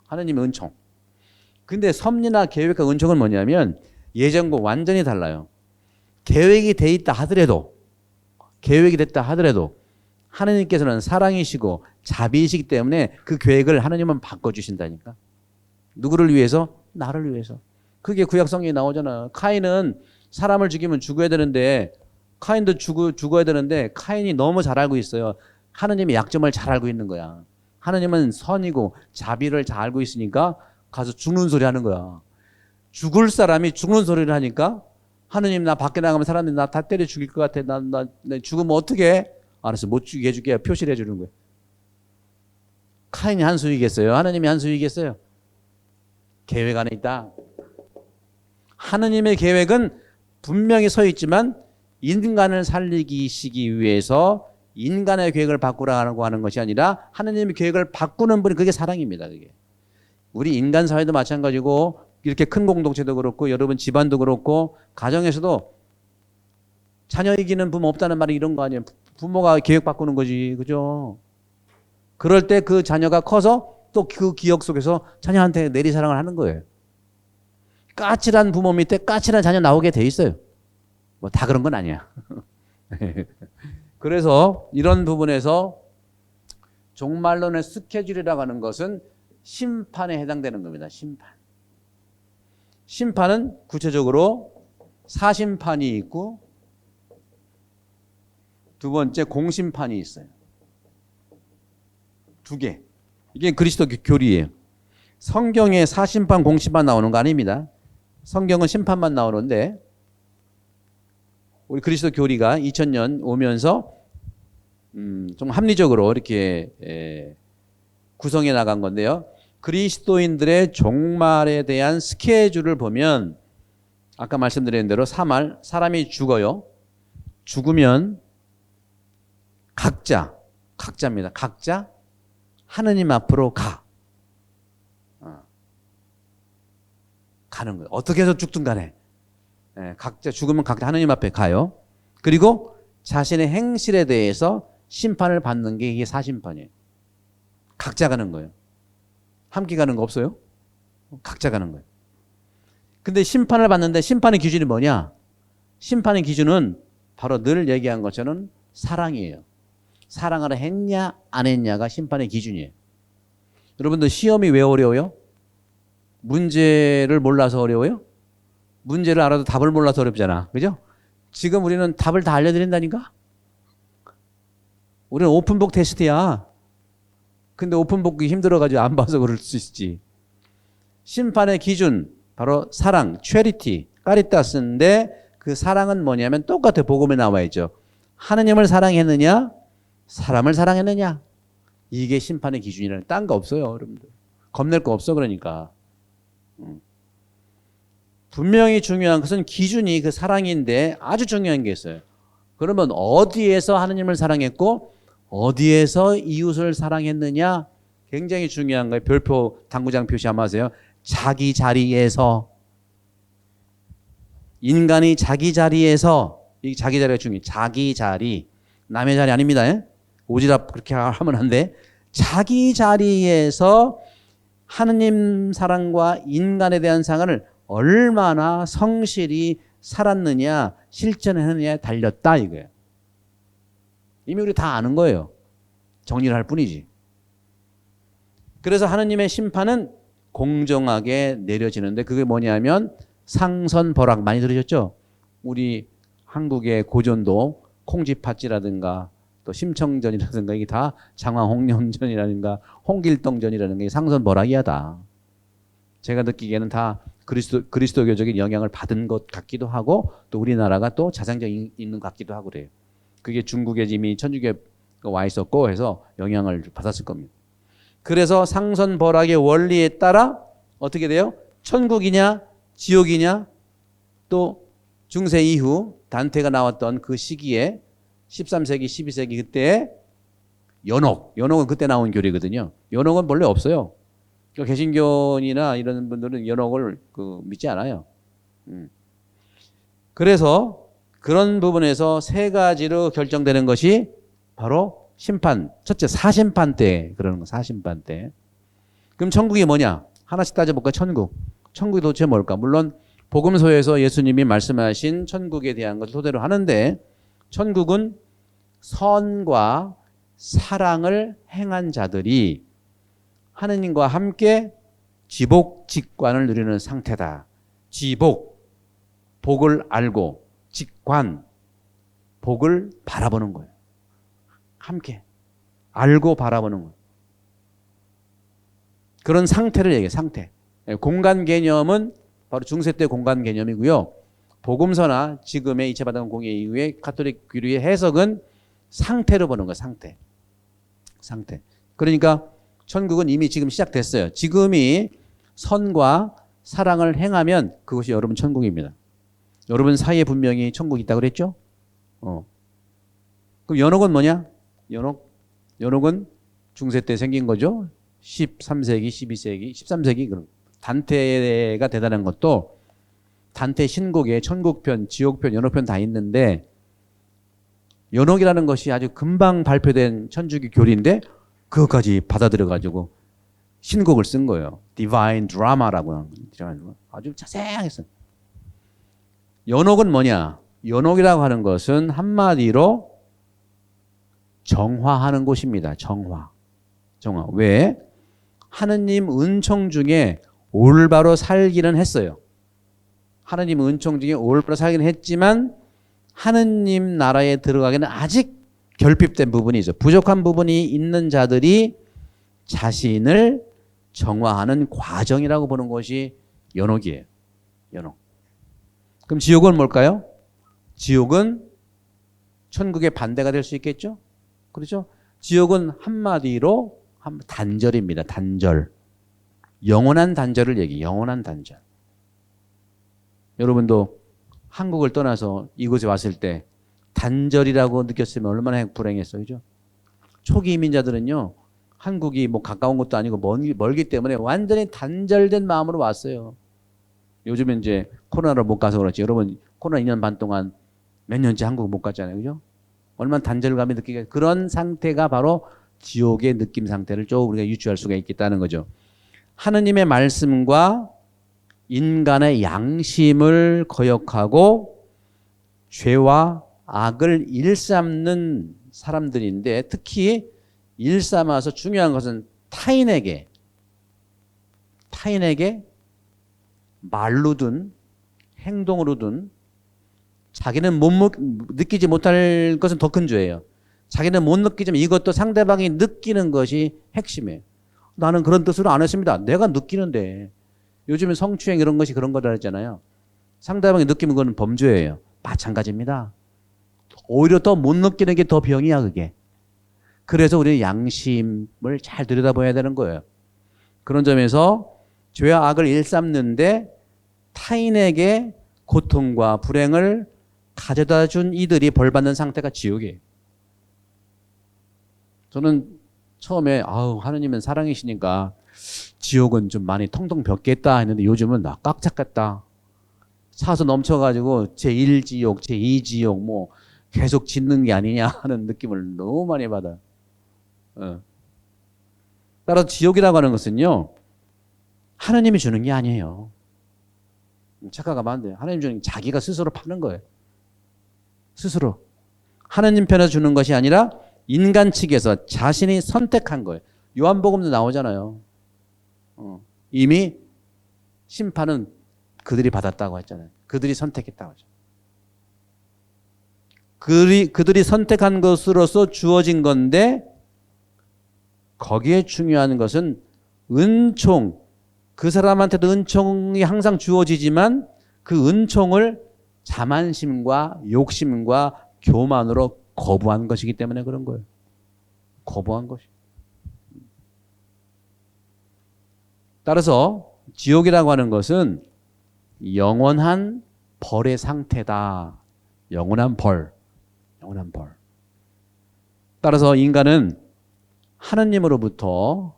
하느님의 은총. 근데 섭리나 계획과 은총은 뭐냐면 예정과 완전히 달라요. 계획이 돼 있다 하더라도, 하느님께서는 사랑이시고 자비이시기 때문에 그 계획을 하느님은 바꿔주신다니까. 누구를 위해서? 나를 위해서. 그게 구약 성경에 나오잖아. 카인은 사람을 죽이면 죽어야 되는데, 카인도 죽어야 되는데 카인이 너무 잘 알고 있어요. 하느님의 약점을 잘 알고 있는 거야. 하느님은 선이고 자비를 잘 알고 있으니까 가서 죽는 소리 하는 거야. 죽을 사람이 죽는 소리를 하니까 하느님, 나 밖에 나가면 사람들이 나 다 때려 죽일 것 같아. 나 죽으면 어떡해? 알았어, 못 죽게 해줄게. 표시를 해주는 거예요. 카인이 한 수이겠어요? 하느님이 한 수이겠어요? 계획 안에 있다. 하느님의 계획은 분명히 서 있지만 인간을 살리시기 위해서 인간의 계획을 바꾸라고 하는 것이 아니라 하느님의 계획을 바꾸는 분이, 그게 사랑입니다. 그게. 우리 인간 사회도 마찬가지고 이렇게 큰 공동체도 그렇고 여러분 집안도 그렇고 가정에서도 자녀 이기는 부모 없다는 말이 이런 거 아니에요. 부모가 계획 바꾸는 거지. 그죠? 그럴 때 그 자녀가 커서 또 그 기억 속에서 자녀한테 내리사랑을 하는 거예요. 까칠한 부모 밑에 까칠한 자녀 나오게 돼 있어요. 뭐 다 그런 건 아니야. 그래서 이런 부분에서 종말론의 스케줄이라고 하는 것은 심판에 해당되는 겁니다. 심판은 구체적으로 사심판이 있고 두 번째 공심판이 있어요. 두 개. 이게 그리스도 교리예요. 성경에 사심판, 공심판 나오는 거 아닙니다. 성경은 심판만 나오는데 우리 그리스도 교리가 2000년 오면서 좀 합리적으로 이렇게 구성해 나간 건데요. 그리스도인들의 종말에 대한 스케줄을 보면 아까 말씀드린 대로 사람이 죽어요. 죽으면 각자입니다. 각자 하느님 앞으로 가는 거예요. 어떻게 해서 죽든 간에. 각자 죽으면 각자 하느님 앞에 가요. 그리고 자신의 행실에 대해서 심판을 받는 게 이게 사심판이에요. 각자 가는 거예요. 함께 가는 거 없어요? 각자 가는 거예요. 근데 심판을 받는데 심판의 기준이 뭐냐? 심판의 기준은 바로 늘 얘기한 것처럼 사랑이에요. 사랑을 했냐 안 했냐가 심판의 기준이에요. 여러분들 시험이 왜 어려워요? 문제를 몰라서 어려워요? 문제를 알아도 답을 몰라서 어렵잖아. 그죠? 지금 우리는 답을 다 알려드린다니까? 우리는 오픈북 테스트야. 근데 오픈북이 힘들어가지고 안 봐서 그럴 수 있지. 심판의 기준, 바로 사랑, 체리티, 까리타스인데 그 사랑은 뭐냐면 똑같아. 복음에 나와 있죠. 하느님을 사랑했느냐? 사람을 사랑했느냐? 이게 심판의 기준이라는 딴 거 없어요. 여러분들. 겁낼 거 없어 그러니까. 분명히 중요한 것은 기준이 그 사랑인데 아주 중요한 게 있어요. 그러면 어디에서 하느님을 사랑했고 어디에서 이웃을 사랑했느냐? 굉장히 중요한 거예요. 별표 당구장 표시 한번 하세요. 자기 자리에서. 인간이 자기 자리에서, 이 자기 자리가 중요해요. 자기 자리. 남의 자리 아닙니다. 오지랖 그렇게 하면 안 돼. 자기 자리에서 하느님 사랑과 인간에 대한 사랑을 얼마나 성실히 살았느냐, 실천했느냐에 달렸다 이거예요. 이미 우리 다 아는 거예요. 정리를 할 뿐이지. 그래서 하느님의 심판은 공정하게 내려지는데 그게 뭐냐면 상선벌악 많이 들으셨죠? 우리 한국의 고전도 콩쥐팥쥐라든가 또 심청전이라든가 이게 다 장화홍련전이라든가 홍길동전이라든가 이게 상선벌악이야 다. 제가 느끼기에는 다 그리스도교적인 영향을 받은 것 같기도 하고 또 우리나라가 또 자생적이 있는 것 같기도 하고 그래요. 그게 중국에 이미 천주교가 와 있었고 해서 영향을 받았을 겁니다. 그래서 상선벌악의 원리에 따라 어떻게 돼요? 천국이냐 지옥이냐 또 중세 이후 단테가 나왔던 그 시기에 13세기 12세기 그때 연옥은 그때 나온 교리거든요. 연옥은 본래 없어요. 개신교인이나 이런 분들은 연옥을 믿지 않아요. 그래서 그런 부분에서 세 가지로 결정되는 것이 바로 심판. 첫째, 사심판 때 그러는 거, 사심판 때. 그럼 천국이 뭐냐? 하나씩 따져볼까? 천국이 도대체 뭘까? 물론 복음서에서 예수님이 말씀하신 천국에 대한 것을 토대로 하는데 천국은 선과 사랑을 행한 자들이 하느님과 함께 지복직관을 누리는 상태다. 지복, 복을 알고 직관, 복을 바라보는 거예요. 함께 알고 바라보는 거예요. 그런 상태를 얘기해요. 상태. 공간 개념은 바로 중세 때 공간 개념이고요. 복음서나 지금의 이체받은 공예 이후에 가톨릭 교리의 해석은 상태로 보는 거예요. 상태. 그러니까 천국은 이미 지금 시작됐어요. 지금이 선과 사랑을 행하면 그것이 여러분 천국입니다. 여러분 사이에 분명히 천국이 있다고 그랬죠? 그럼 연옥은 뭐냐? 연옥은 중세 때 생긴 거죠. 13세기, 12세기, 13세기 그런. 단테가 대단한 것도 단테 신곡에 천국편, 지옥편, 연옥편 다 있는데 연옥이라는 것이 아주 금방 발표된 천주교 교리인데 그것까지 받아들여가지고 신곡을 쓴 거예요. Divine Drama라고 아주 자세했어요. 연옥은 뭐냐? 연옥이라고 하는 것은 한마디로 정화하는 곳입니다. 정화. 왜? 하느님 은총 중에 올바로 살기는 했어요. 하느님 은총 중에 올바로 살기는 했지만 하느님 나라에 들어가기는 아직 결핍된 부분이 있어요. 부족한 부분이 있는 자들이 자신을 정화하는 과정이라고 보는 것이 연옥이에요. 연옥. 그럼 지옥은 뭘까요? 지옥은 천국의 반대가 될 수 있겠죠? 그렇죠? 지옥은 한마디로 단절입니다. 단절. 영원한 단절을 얘기해. 영원한 단절. 여러분도 한국을 떠나서 이곳에 왔을 때 단절이라고 느꼈으면 얼마나 불행했어요. 그죠? 초기 이민자들은요. 한국이 뭐 가까운 것도 아니고 멀기 때문에 완전히 단절된 마음으로 왔어요. 요즘은 이제 코로나로 못 가서 그렇지. 여러분 코로나 2년 반 동안 몇 년째 한국 못 갔잖아요. 그죠? 얼마나 단절감이 느끼게 그런 상태가 바로 지옥의 느낌 상태를 좀 우리가 유추할 수가 있겠다는 거죠. 하느님의 말씀과 인간의 양심을 거역하고 죄와 악을 일삼는 사람들인데 특히 일삼아서 중요한 것은 타인에게 말로든 행동으로든 자기는 느끼지 못할 것은 더 큰 죄예요. 자기는 못 느끼지만 이것도 상대방이 느끼는 것이 핵심이에요. 나는 그런 뜻으로 안 했습니다. 내가 느끼는데. 요즘에 성추행 이런 것이 그런 거라 했잖아요. 상대방이 느끼는 건 범죄예요. 마찬가지입니다. 오히려 더 못 느끼는 게 더 병이야 그게. 그래서 우리는 양심을 잘 들여다봐야 되는 거예요. 그런 점에서 죄와 악을 일삼는데 타인에게 고통과 불행을 가져다 준 이들이 벌받는 상태가 지옥이에요. 저는 처음에 하느님은 사랑이시니까 지옥은 좀 많이 텅텅 벽겠다 했는데 요즘은 나 꽉 찼겠다. 차서 넘쳐가지고 제1지옥, 제2지옥 뭐 계속 짓는 게 아니냐 하는 느낌을 너무 많이 받아요. 따라서 지옥이라고 하는 것은요. 하느님이 주는 게 아니에요. 착각하면 안 돼요. 하느님 주는 게 자기가 스스로 파는 거예요. 스스로. 하느님 편에서 주는 것이 아니라 인간 측에서 자신이 선택한 거예요. 요한복음도 나오잖아요. 이미 심판은 그들이 받았다고 했잖아요. 그들이 선택했다고 하죠. 그들이 선택한 것으로서 주어진 건데 거기에 중요한 것은 은총. 그 사람한테도 은총이 항상 주어지지만 그 은총을 자만심과 욕심과 교만으로 거부한 것이기 때문에 그런 거예요. 거부한 것이. 따라서 지옥이라고 하는 것은 영원한 벌의 상태다. 영원한 벌. 영원한 벌. 따라서 인간은 하느님으로부터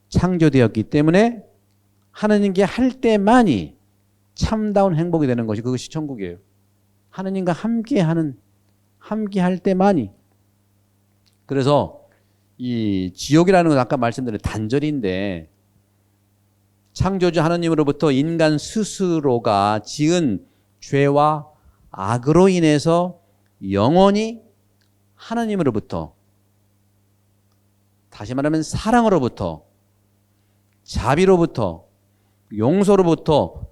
창조되었기 때문에 하느님께 할 때만이 참다운 행복이 되는 것이 그것이 천국이에요. 하느님과 함께 할 때만이. 그래서 이 지옥이라는 건 아까 말씀드린 단절인데 창조주 하느님으로부터 인간 스스로가 지은 죄와 악으로 인해서 영원히 하느님으로부터 다시 말하면 사랑으로부터 자비로부터 용서로부터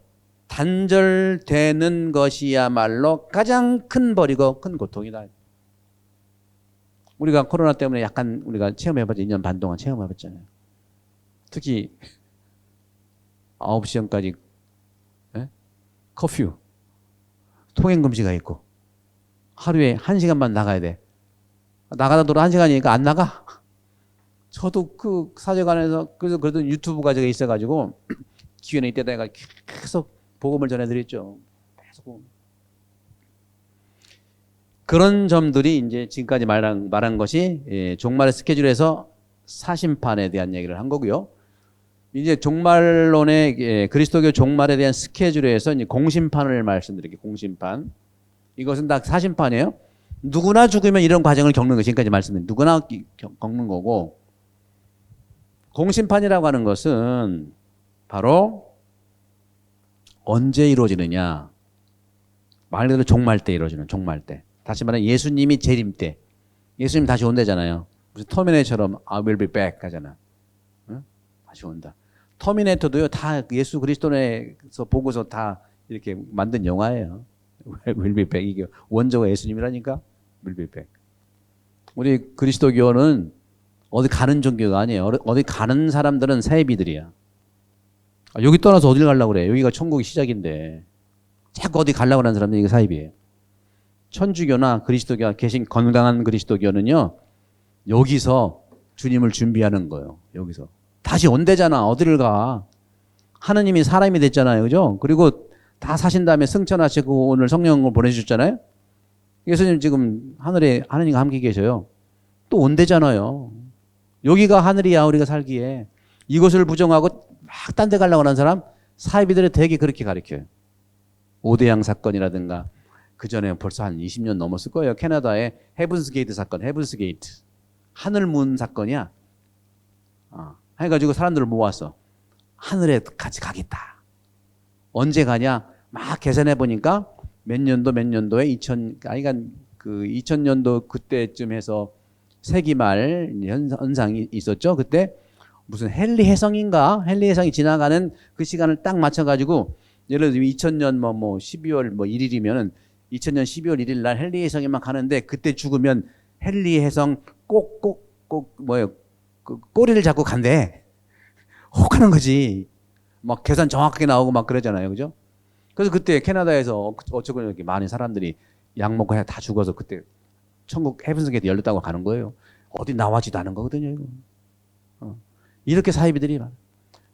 단절되는 것이야말로 가장 큰 벌이고 큰 고통이다. 우리가 코로나 때문에 약간 우리가 체험해봤죠. 2년 반 동안 체험해봤잖아요. 특히 9시 전까지 커퓨, 통행금지가 있고 하루에 1시간만 나가야 돼. 나가다 돌아 1시간이니까 안 나가. 저도 그 사제관에서 그래도 유튜브가 제가 있어가지고 기회는 이때 내가 계속 복음을 전해드렸죠. 계속. 그런 점들이 이제 지금까지 말한 것이 종말의 스케줄에서 사심판에 대한 얘기를 한 거고요. 이제 종말론의 그리스도교 종말에 대한 스케줄에서 이제 공심판을 말씀드릴게요. 공심판. 이것은 다 사심판이에요. 누구나 죽으면 이런 과정을 겪는 거 지금까지 말씀드린 누구나 겪는 거고 공심판이라고 하는 것은 바로 언제 이루어지느냐. 말 그대로 종말 때 이루어지는 종말 때. 다시 말하면 예수님이 재림 때. 예수님 다시 온다잖아요. 무슨 터미네이터처럼 I will be back 하잖아. 응? 다시 온다. 터미네이터도요 다 예수 그리스도에서 보고서 다 이렇게 만든 영화예요. will be back 이게 원조가 예수님이라니까 will be back. 우리 그리스도교는 어디 가는 종교가 아니에요. 어디 가는 사람들은 사이비들이야. 여기 떠나서 어딜 가려고 그래. 여기가 천국이 시작인데 자꾸 어디 가려고 하는 사람들이 이게 사이비예요. 천주교나 그리스도교가 계신 건강한 그리스도교는요. 여기서 주님을 준비하는 거예요. 여기서. 다시 온대잖아. 어디를 가. 하느님이 사람이 됐잖아요. 그죠? 그리고 다 사신 다음에 승천하시고 오늘 성령을 보내주셨잖아요. 예수님 지금 하늘에 하느님과 함께 계셔요. 또 온대잖아요. 여기가 하늘이야 우리가 살기에. 이곳을 부정하고 막 딴 데 가려고 하는 사람 사이비들의 대개 그렇게 가르쳐요. 오대양 사건이라든가 그 전에 벌써 한 20년 넘었을 거예요. 캐나다의 헤븐스 게이트 사건, 헤븐스 게이트. 하늘문 사건이야. 해가지고 사람들을 모았어. 하늘에 같이 가겠다. 언제 가냐? 막 계산해 보니까 몇 년도에 2000년도 그때쯤 해서 세기 말 현상이 있었죠. 그때 무슨 헨리 해성인가? 헨리 해성이 지나가는 그 시간을 딱 맞춰가지고 예를 들면 2000년 12월 1일이면은 2000년 12월 1일 날 헨리 해성에만 가는데 그때 죽으면 헨리 해성 꼭 꼬리를 잡고 간대. 혹하는 거지. 막 계산 정확하게 나오고 막 그러잖아요. 그죠? 그래서 그때 캐나다에서 어쩌고 이렇게 많은 사람들이 약 먹고 다 죽어서 그때 천국 헤븐스 게이트 열렸다고 가는 거예요. 어디 나와지도 않은 거거든요. 이거. 이렇게 사이비들이 많아.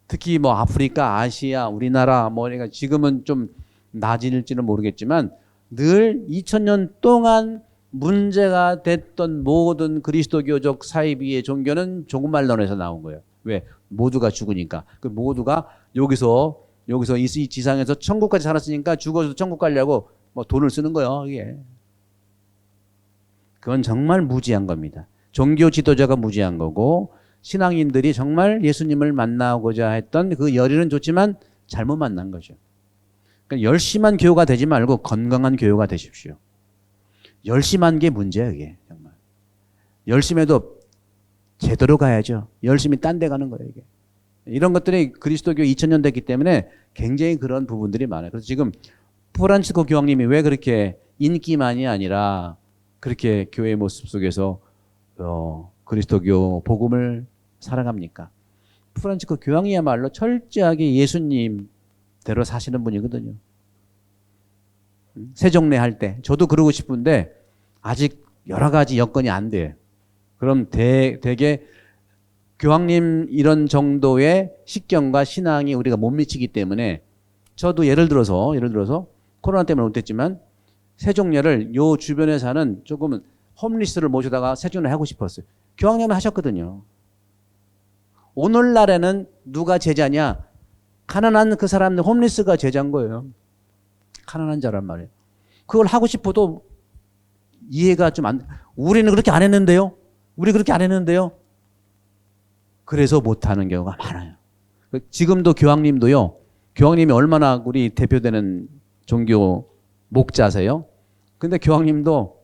특히 아프리카, 아시아, 우리나라 그러니까 지금은 좀 낮을지는 모르겠지만 늘 2000년 동안 문제가 됐던 모든 그리스도교적 사이비의 종교는 종말론에서 나온 거예요. 왜? 모두가 죽으니까. 그 모두가 여기서 이 지상에서 천국까지 살았으니까 죽어서 천국 가려고 돈을 쓰는 거예요. 이게. 그건 정말 무지한 겁니다. 종교 지도자가 무지한 거고 신앙인들이 정말 예수님을 만나고자 했던 그 열의는 좋지만 잘못 만난 거죠. 그러니까 열심한 교우가 되지 말고 건강한 교우가 되십시오. 열심한 게 문제예요, 이게. 정말. 열심해도 제대로 가야죠. 열심히 딴 데 가는 거예요, 이게. 이런 것들이 그리스도교 2000년 됐기 때문에 굉장히 그런 부분들이 많아요. 그래서 지금 프란치스코 교황님이 왜 그렇게 인기만이 아니라 그렇게 교회의 모습 속에서 그리스도교 복음을 살아갑니까? 프란치스코 교황이야말로 철저하게 예수님대로 사시는 분이거든요. 세종례 할 때 저도 그러고 싶은데 아직 여러 가지 여건이 안 돼요. 그럼 되게 교황님 이런 정도의 식견과 신앙이 우리가 못 미치기 때문에 저도 예를 들어서 코로나 때문에 못했지만 세종례를 요 주변에 사는 조금 홈리스를 모셔다가 세종례 하고 싶었어요. 교황님은 하셨거든요. 오늘날에는 누가 제자냐? 가난한 그 사람들 홈리스가 제자인 거예요. 가난한 자란 말이에요. 그걸 하고 싶어도 이해가 좀 안, 우리는 그렇게 안 했는데요? 우리 그렇게 안 했는데요? 그래서 못하는 경우가 많아요. 지금도 교황님도요, 교황님이 얼마나 우리 대표되는 종교 목자세요? 근데 교황님도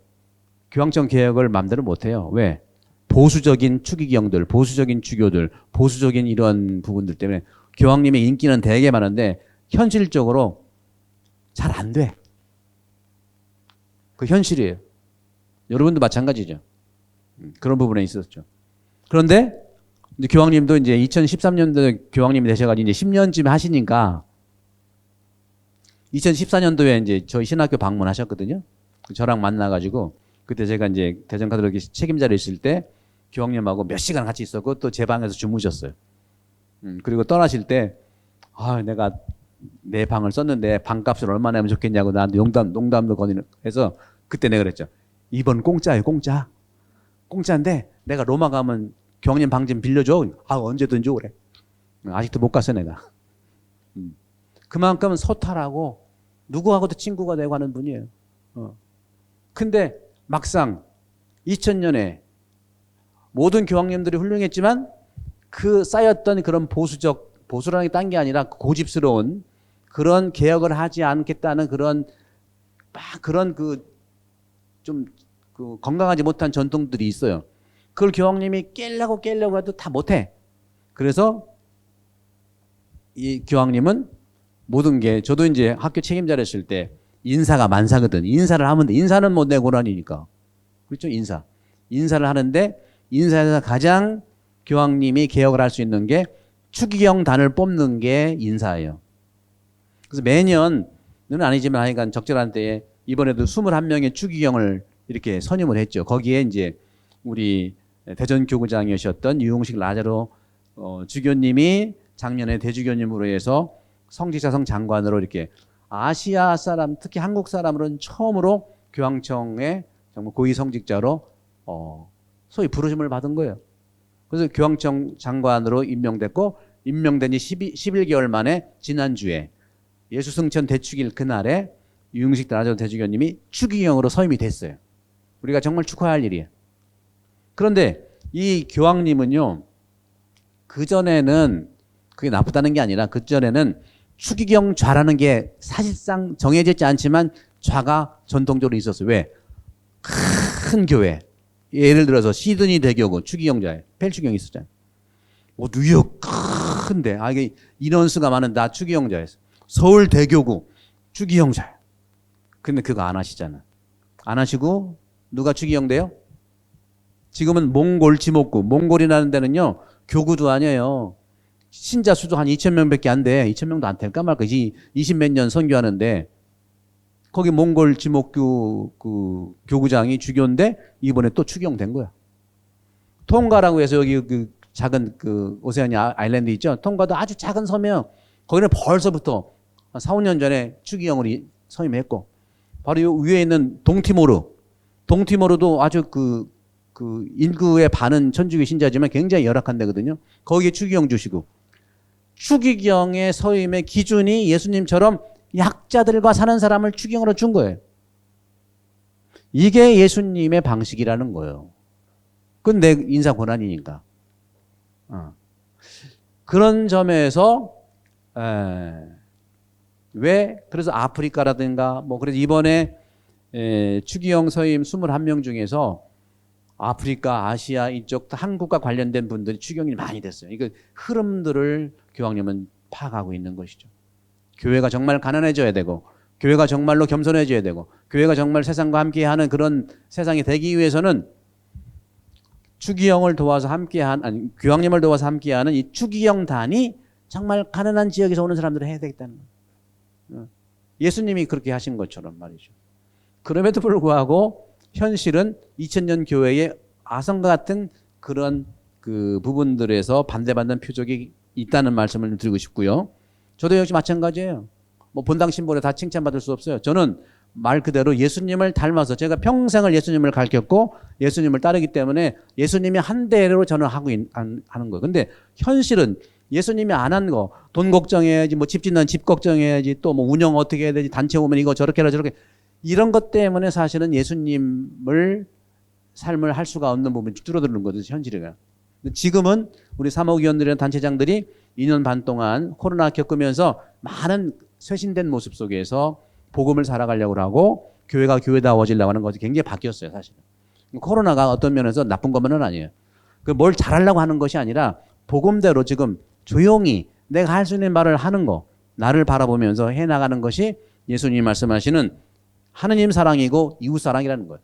교황청 개혁을 마음대로 못해요. 왜? 보수적인 추기경들, 보수적인 주교들, 보수적인 이런 부분들 때문에 교황님의 인기는 되게 많은데 현실적으로 잘 안 돼. 그 현실이에요. 여러분도 마찬가지죠. 그런 부분에 있었죠. 그런데 이제 교황님도 이제 2013년도에 교황님이 되셔가지고 이제 10년쯤 하시니까 2014년도에 이제 저희 신학교 방문하셨거든요. 저랑 만나가지고 그때 제가 이제 대전 가톨릭 책임자로 있을 때 교황님하고 몇 시간 같이 있었고 또 제 방에서 주무셨어요. 그리고 떠나실 때 내가 내 방을 썼는데 방값을 얼마 내면 좋겠냐고 나한테 농담도 거니는 해서 그때 내가 그랬죠. 이번 공짜예요, 공짜. 공짜인데 내가 로마 가면 교황님 방 좀 빌려줘. 언제든지 오래. 아직도 못 갔어 내가. 그만큼 소탈하고 누구하고도 친구가 되고 하는 분이에요. 근데 막상 2000년에 모든 교황님들이 훌륭했지만 그 쌓였던 그런 보수라는 게 딴 게 아니라 고집스러운 그런 개혁을 하지 않겠다는 그런 좀 건강하지 못한 전통들이 있어요. 그걸 교황님이 깨려고 해도 다 못해. 그래서 이 교황님은 모든 게 저도 이제 학교 책임자를 했을 때 인사가 만사거든. 인사를 하면 돼. 인사는 못 내 고난이니까. 그렇죠? 인사를 하는데 인사에서 가장 교황님이 개혁을 할 수 있는 게 추기경단을 뽑는 게 인사예요. 그래서 매년은 아니지만 하여간 적절한 때에 이번에도 21명의 추기경을 이렇게 선임을 했죠. 거기에 이제 우리 대전 교구장이셨던 유용식 라자로 주교님이 작년에 대주교님으로 해서 성직자성 장관으로 이렇게 아시아 사람, 특히 한국 사람으로는 처음으로 교황청의 정말 고위 성직자로 소위 부르심을 받은 거예요. 그래서 교황청 장관으로 임명됐고, 임명된 지 11개월 만에 지난주에 예수승천 대축일 그날에 유흥식 나라조 대주교님이 추기경으로 서임이 됐어요. 우리가 정말 축하할 일이에요. 그런데 이 교황님은요, 그전에는 그게 나쁘다는 게 아니라 그전에는 추기경 좌라는 게 사실상 정해지지 않지만 좌가 전통적으로 있었어요. 왜? 큰 교회. 예를 들어서 시드니 대교구 추기경좌에 펠추경이 있었잖아요. 뉴욕 큰데 이게 인원수가 많은 나 추기경좌에서 서울 대교구 추기경좌. 근데 그거 안 하시잖아. 안 하시고 누가 추기경 돼요? 지금은 몽골 지목구. 몽골이라는 데는요 교구도 아니에요. 신자 수도 한 2,000명밖에 안 돼. 2,000명도 안 될까 말까. 20몇 년 선교하는데 거기 몽골 지목교 그 교구장이 주교인데 이번에 또 추경된 거야. 통가라고 해서 여기 그 작은 그 오세아니아 아일랜드 있죠. 통가도 아주 작은 섬이에요. 거기는 벌써부터 4, 5년 전에 추기경으로 서임했고, 바로 이 위에 있는 동티모르도 아주 그 인구의 반은 천주교 신자지만 굉장히 열악한 데거든요. 거기에 추기경 주시고, 추기경의 서임의 기준이 예수님처럼 약자들과 사는 사람을 추기경으로 준 거예요. 이게 예수님의 방식이라는 거예요. 그건 내 인사 권한이니까. 그런 점에서 왜 그래서 아프리카라든가 그래서 이번에 추기경 서임 21명 중에서 아프리카, 아시아 이쪽 한국과 관련된 분들이 추기경이 많이 됐어요. 이거 흐름들을 교황님은 파악하고 있는 것이죠. 교회가 정말 가난해져야 되고, 교회가 정말로 겸손해져야 되고, 교회가 정말 세상과 함께하는 그런 세상이 되기 위해서는 추기경을 도와서 교황님을 도와서 함께하는 이 추기경단이 정말 가난한 지역에서 오는 사람들을 해야 되겠다는 거예요. 예수님이 그렇게 하신 것처럼 말이죠. 그럼에도 불구하고 현실은 2000년 교회의 아성과 같은 그런 그 부분들에서 반대받는 표적이 있다는 말씀을 드리고 싶고요. 저도 역시 마찬가지예요. 본당 신보에 다 칭찬받을 수 없어요. 저는 말 그대로 예수님을 닮아서 제가 평생을 예수님을 가르쳤고 예수님을 따르기 때문에 예수님이 한 대로 저는 하는 거예요. 근데 현실은 예수님이 안 한 거, 돈 걱정해야지, 집 짓는 집 걱정해야지, 또 운영 어떻게 해야 되지, 단체 오면 이거 저렇게 해라 저렇게, 이런 것 때문에 사실은 예수님을 삶을 할 수가 없는 부분이 줄어드는 거죠, 현실이가. 지금은 우리 사목위원들이나 단체장들이 2년 반 동안 코로나 겪으면서 많은 쇄신된 모습 속에서 복음을 살아가려고 하고 교회가 교회다워지려고 하는 것이 굉장히 바뀌었어요, 사실은. 코로나가 어떤 면에서 나쁜 것만은 아니에요. 뭘 잘하려고 하는 것이 아니라 복음대로 지금 조용히 내가 할 수 있는 말을 하는 거, 나를 바라보면서 해나가는 것이 예수님이 말씀하시는 하느님 사랑이고 이웃 사랑이라는 거예요.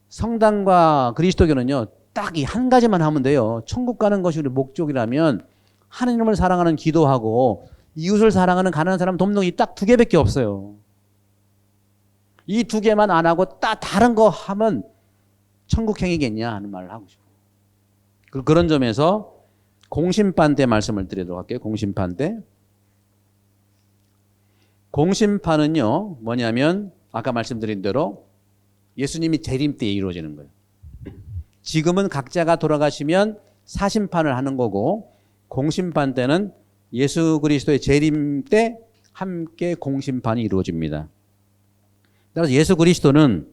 성당과 그리스도교는요, 딱 이 한 가지만 하면 돼요. 천국 가는 것이 우리 목적이라면 하느님을 사랑하는 기도하고 이웃을 사랑하는 가난한 사람 돕는 게 딱 2개밖에 없어요. 이 2개만 안 하고 다른 거 하면 천국 행이겠냐 하는 말을 하고 싶어요. 그런 점에서 공심판 때 말씀을 드리도록 할게요. 공심판 때. 공심판은요, 뭐냐면 아까 말씀드린 대로 예수님이 재림 때에 이루어지는 거예요. 지금은 각자가 돌아가시면 사심판을 하는 거고, 공심판 때는 예수 그리스도의 재림 때 함께 공심판이 이루어집니다. 따라서 예수 그리스도는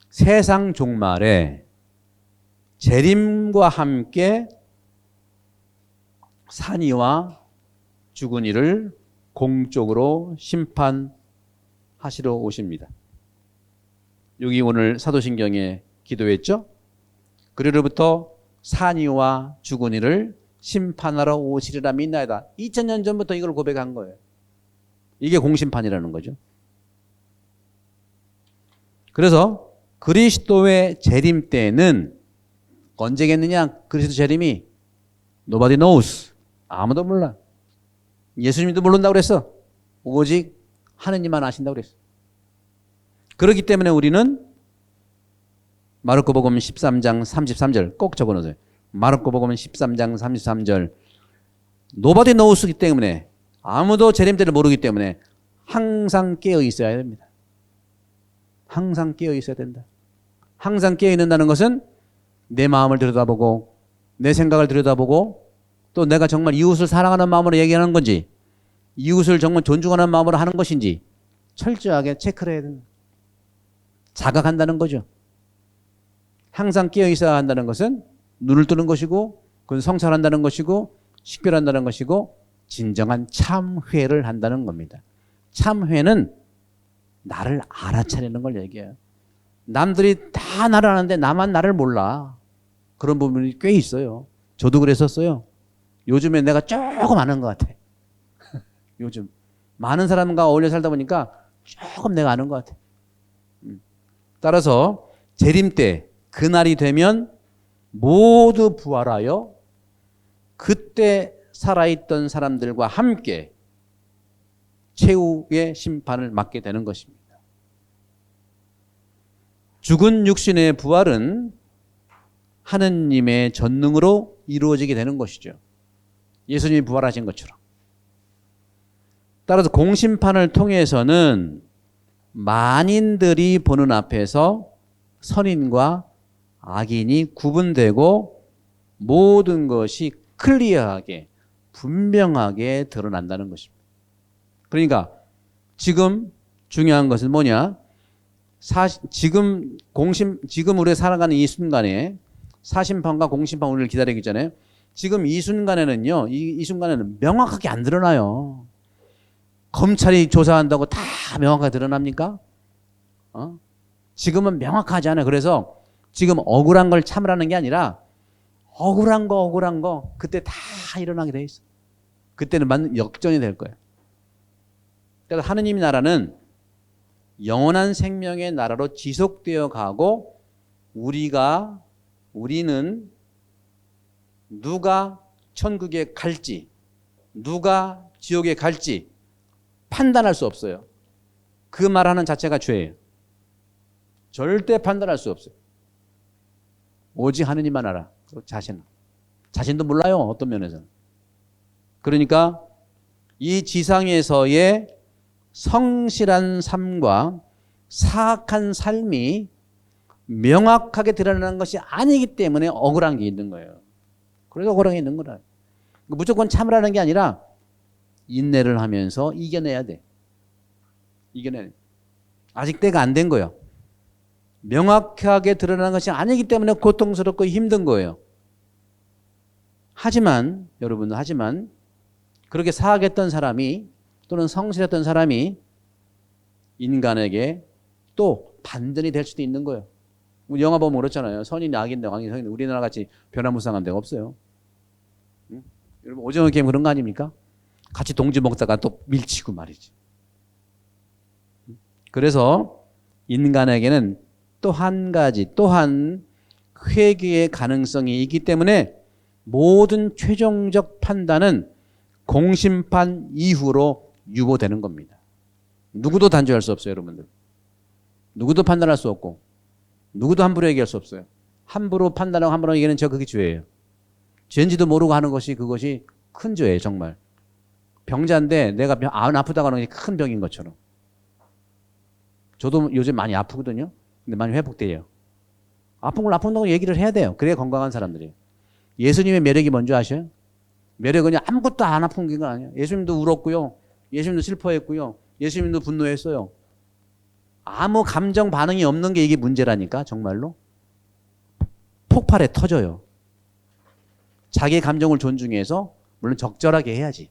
세상 종말에 재림과 함께 산 이와 죽은 이를 공적으로 심판하시러 오십니다. 여기 오늘 사도신경에 기도했죠? 그리로부터 산 이와 죽은 이를 심판하러 오시리라 믿나이다. 2000년 전부터 이걸 고백한 거예요. 이게 공심판이라는 거죠. 그래서 그리스도의 재림 때는 언제겠느냐? 그리스도 재림이 nobody knows. 아무도 몰라. 예수님도 모른다고 그랬어. 오직 하느님만 아신다고 그랬어. 그렇기 때문에 우리는 마르코복음 13장 33절 꼭 적어놓으세요. 마르코복음 13장 33절. Nobody knows기 때문에, 아무도 재림 때를 모르기 때문에 항상 깨어 있어야 됩니다. 항상 깨어 있어야 된다. 항상 깨어 있는다는 것은 내 마음을 들여다보고 내 생각을 들여다보고 또 내가 정말 이웃을 사랑하는 마음으로 얘기하는 건지 이웃을 정말 존중하는 마음으로 하는 것인지 철저하게 체크를 해야 된다. 자각한다는 거죠. 항상 깨어 있어야 한다는 것은 눈을 뜨는 것이고 그건 성찰한다는 것이고 식별한다는 것이고 진정한 참회를 한다는 겁니다. 참회는 나를 알아차리는 걸 얘기해요. 남들이 다 나를 아는데 나만 나를 몰라. 그런 부분이 꽤 있어요. 저도 그랬었어요. 요즘에 내가 조금 아는 것 같아. 요즘 많은 사람과 어울려 살다 보니까 조금 내가 아는 것 같아. 따라서 재림 때 그날이 되면 모두 부활하여 그때 살아있던 사람들과 함께 최후의 심판을 맞게 되는 것입니다. 죽은 육신의 부활은 하느님의 전능으로 이루어지게 되는 것이죠. 예수님이 부활하신 것처럼. 따라서 공심판을 통해서는 만인들이 보는 앞에서 선인과 악인이 구분되고 모든 것이 클리어하게 분명하게 드러난다는 것입니다. 그러니까 지금 중요한 것은 뭐냐? 지금 우리가 살아가는 이 순간에 사심판과 공심판 우리를 기다리기 전에 지금 이 순간에는요, 이 순간에는 명확하게 안 드러나요. 검찰이 조사한다고 다 명확하게 드러납니까? 지금은 명확하지 않아요. 그래서 지금 억울한 걸 참으라는 게 아니라 억울한 거 그때 다 일어나게 돼 있어. 그때는 맞는 역전이 될 거예요. 그래서 하느님 나라는 영원한 생명의 나라로 지속되어 가고 우리는 누가 천국에 갈지 누가 지옥에 갈지 판단할 수 없어요. 그 말하는 자체가 죄예요. 절대 판단할 수 없어요. 오직 하느님만 알아. 자신도 몰라요. 어떤 면에서는. 그러니까 이 지상에서의 성실한 삶과 사악한 삶이 명확하게 드러나는 것이 아니기 때문에 억울한 게 있는 거예요. 그래서 억울한 게 있는 거라. 무조건 참으라는 게 아니라 인내를 하면서 이겨내야 돼. 이겨내야 돼. 아직 때가 안 된 거예요. 명확하게 드러나는 것이 아니기 때문에 고통스럽고 힘든 거예요. 하지만 그렇게 사악했던 사람이 또는 성실했던 사람이 인간에게 또 반전이 될 수도 있는 거예요. 우리 영화 보면 그렇잖아요. 선인 악인데 왕인 성인. 우리나라 같이 변화무쌍한 데가 없어요. 응? 여러분 오징어 게임 그런 거 아닙니까? 같이 동지 먹다가 또 밀치고 말이지. 그래서 인간에게는 또 한 가지 또한 회개의 가능성이 있기 때문에 모든 최종적 판단은 공심판 이후로 유보되는 겁니다. 누구도 단죄할 수 없어요, 여러분들. 누구도 판단할 수 없고 누구도 함부로 얘기할 수 없어요. 함부로 판단하고 함부로 얘기하는 그게 죄예요. 죄인지도 모르고 하는 것이 그것이 큰 죄예요, 정말. 병자인데 내가 안 아프다고 하는 게 큰 병인 것처럼. 저도 요즘 많이 아프거든요. 근데 많이 회복돼요. 아픈 걸 아픈다고 얘기를 해야 돼요. 그래야 건강한 사람들이에요. 예수님의 매력이 뭔지 아셔요? 매력은 아무것도 안 아픈 게 아니에요. 예수님도 울었고요. 예수님도 슬퍼했고요. 예수님도 분노했어요. 아무 감정 반응이 없는 게 이게 문제라니까 정말로. 폭발해 터져요. 자기의 감정을 존중해서 물론 적절하게 해야지.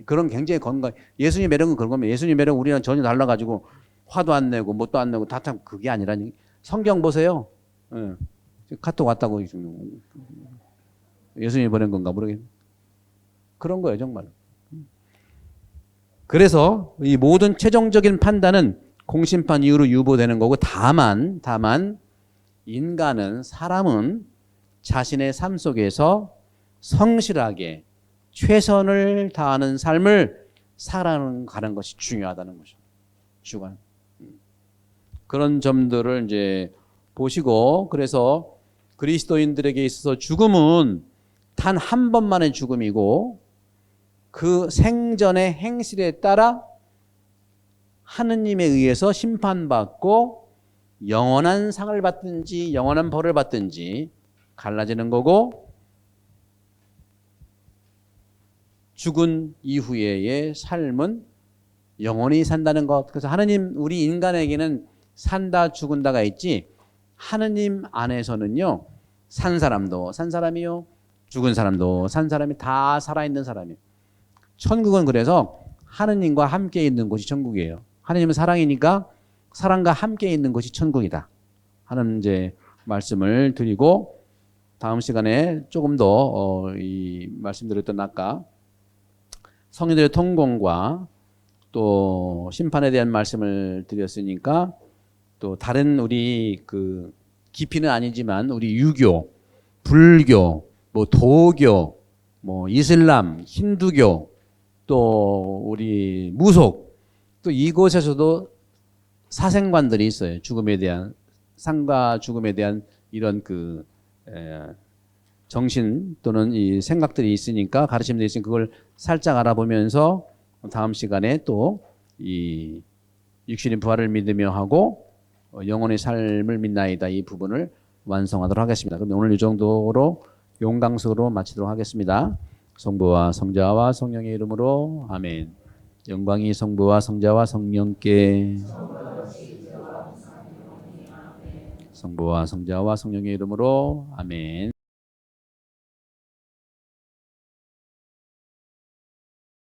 그럼 굉장히 건강. 예수님의 매력은 그런 겁니다. 예수님의 매력은 우리랑 전혀 달라가지고 화도 안 내고 뭣도 안 내고 다 참 그게 아니라니. 성경 보세요. 카톡 왔다고 예수님이 보낸 건가 모르겠네. 그런 거예요 정말. 그래서 이 모든 최종적인 판단은 공심판 이후로 유보되는 거고 다만 사람은 자신의 삶 속에서 성실하게 최선을 다하는 삶을 살아가는 것이 중요하다는 거죠. 그런 점들을 이제 보시고 그래서 그리스도인들에게 있어서 죽음은 단 한 번만의 죽음이고 그 생전의 행실에 따라 하느님에 의해서 심판받고 영원한 상을 받든지 영원한 벌을 받든지 갈라지는 거고, 죽은 이후의 삶은 영원히 산다는 것. 그래서 하느님, 우리 인간에게는 산다 죽은다가 있지, 하느님 안에서는요, 산 사람도 산 사람이요, 죽은 사람도 산 사람이 다 살아있는 사람이에요. 천국은 그래서 하느님과 함께 있는 곳이 천국이에요. 하느님은 사랑이니까 사랑과 함께 있는 곳이 천국이다 하는 이제 말씀을 드리고, 다음 시간에 조금 더 이 말씀드렸던 아까 성인들의 통공과 또 심판에 대한 말씀을 드렸으니까, 또 다른 우리 그 깊이는 아니지만 우리 유교, 불교, 뭐 도교, 뭐 이슬람, 힌두교, 또 우리 무속, 또 이곳에서도 사생관들이 있어요. 죽음에 대한, 삶과 죽음에 대한 이런 그 정신 또는 이 생각들이 있으니까, 가르침들이 있으니까 그걸 살짝 알아보면서 다음 시간에 또 이 육신의 부활을 믿으며 하고 영혼의 삶을 믿나이다, 이 부분을 완성하도록 하겠습니다. 그럼 오늘 이 정도로 용강석으로 마치도록 하겠습니다. 성부와 성자와 성령의 이름으로 아멘. 영광이 성부와 성자와 성령께, 성부와 성자와 성령의 이름으로 아멘.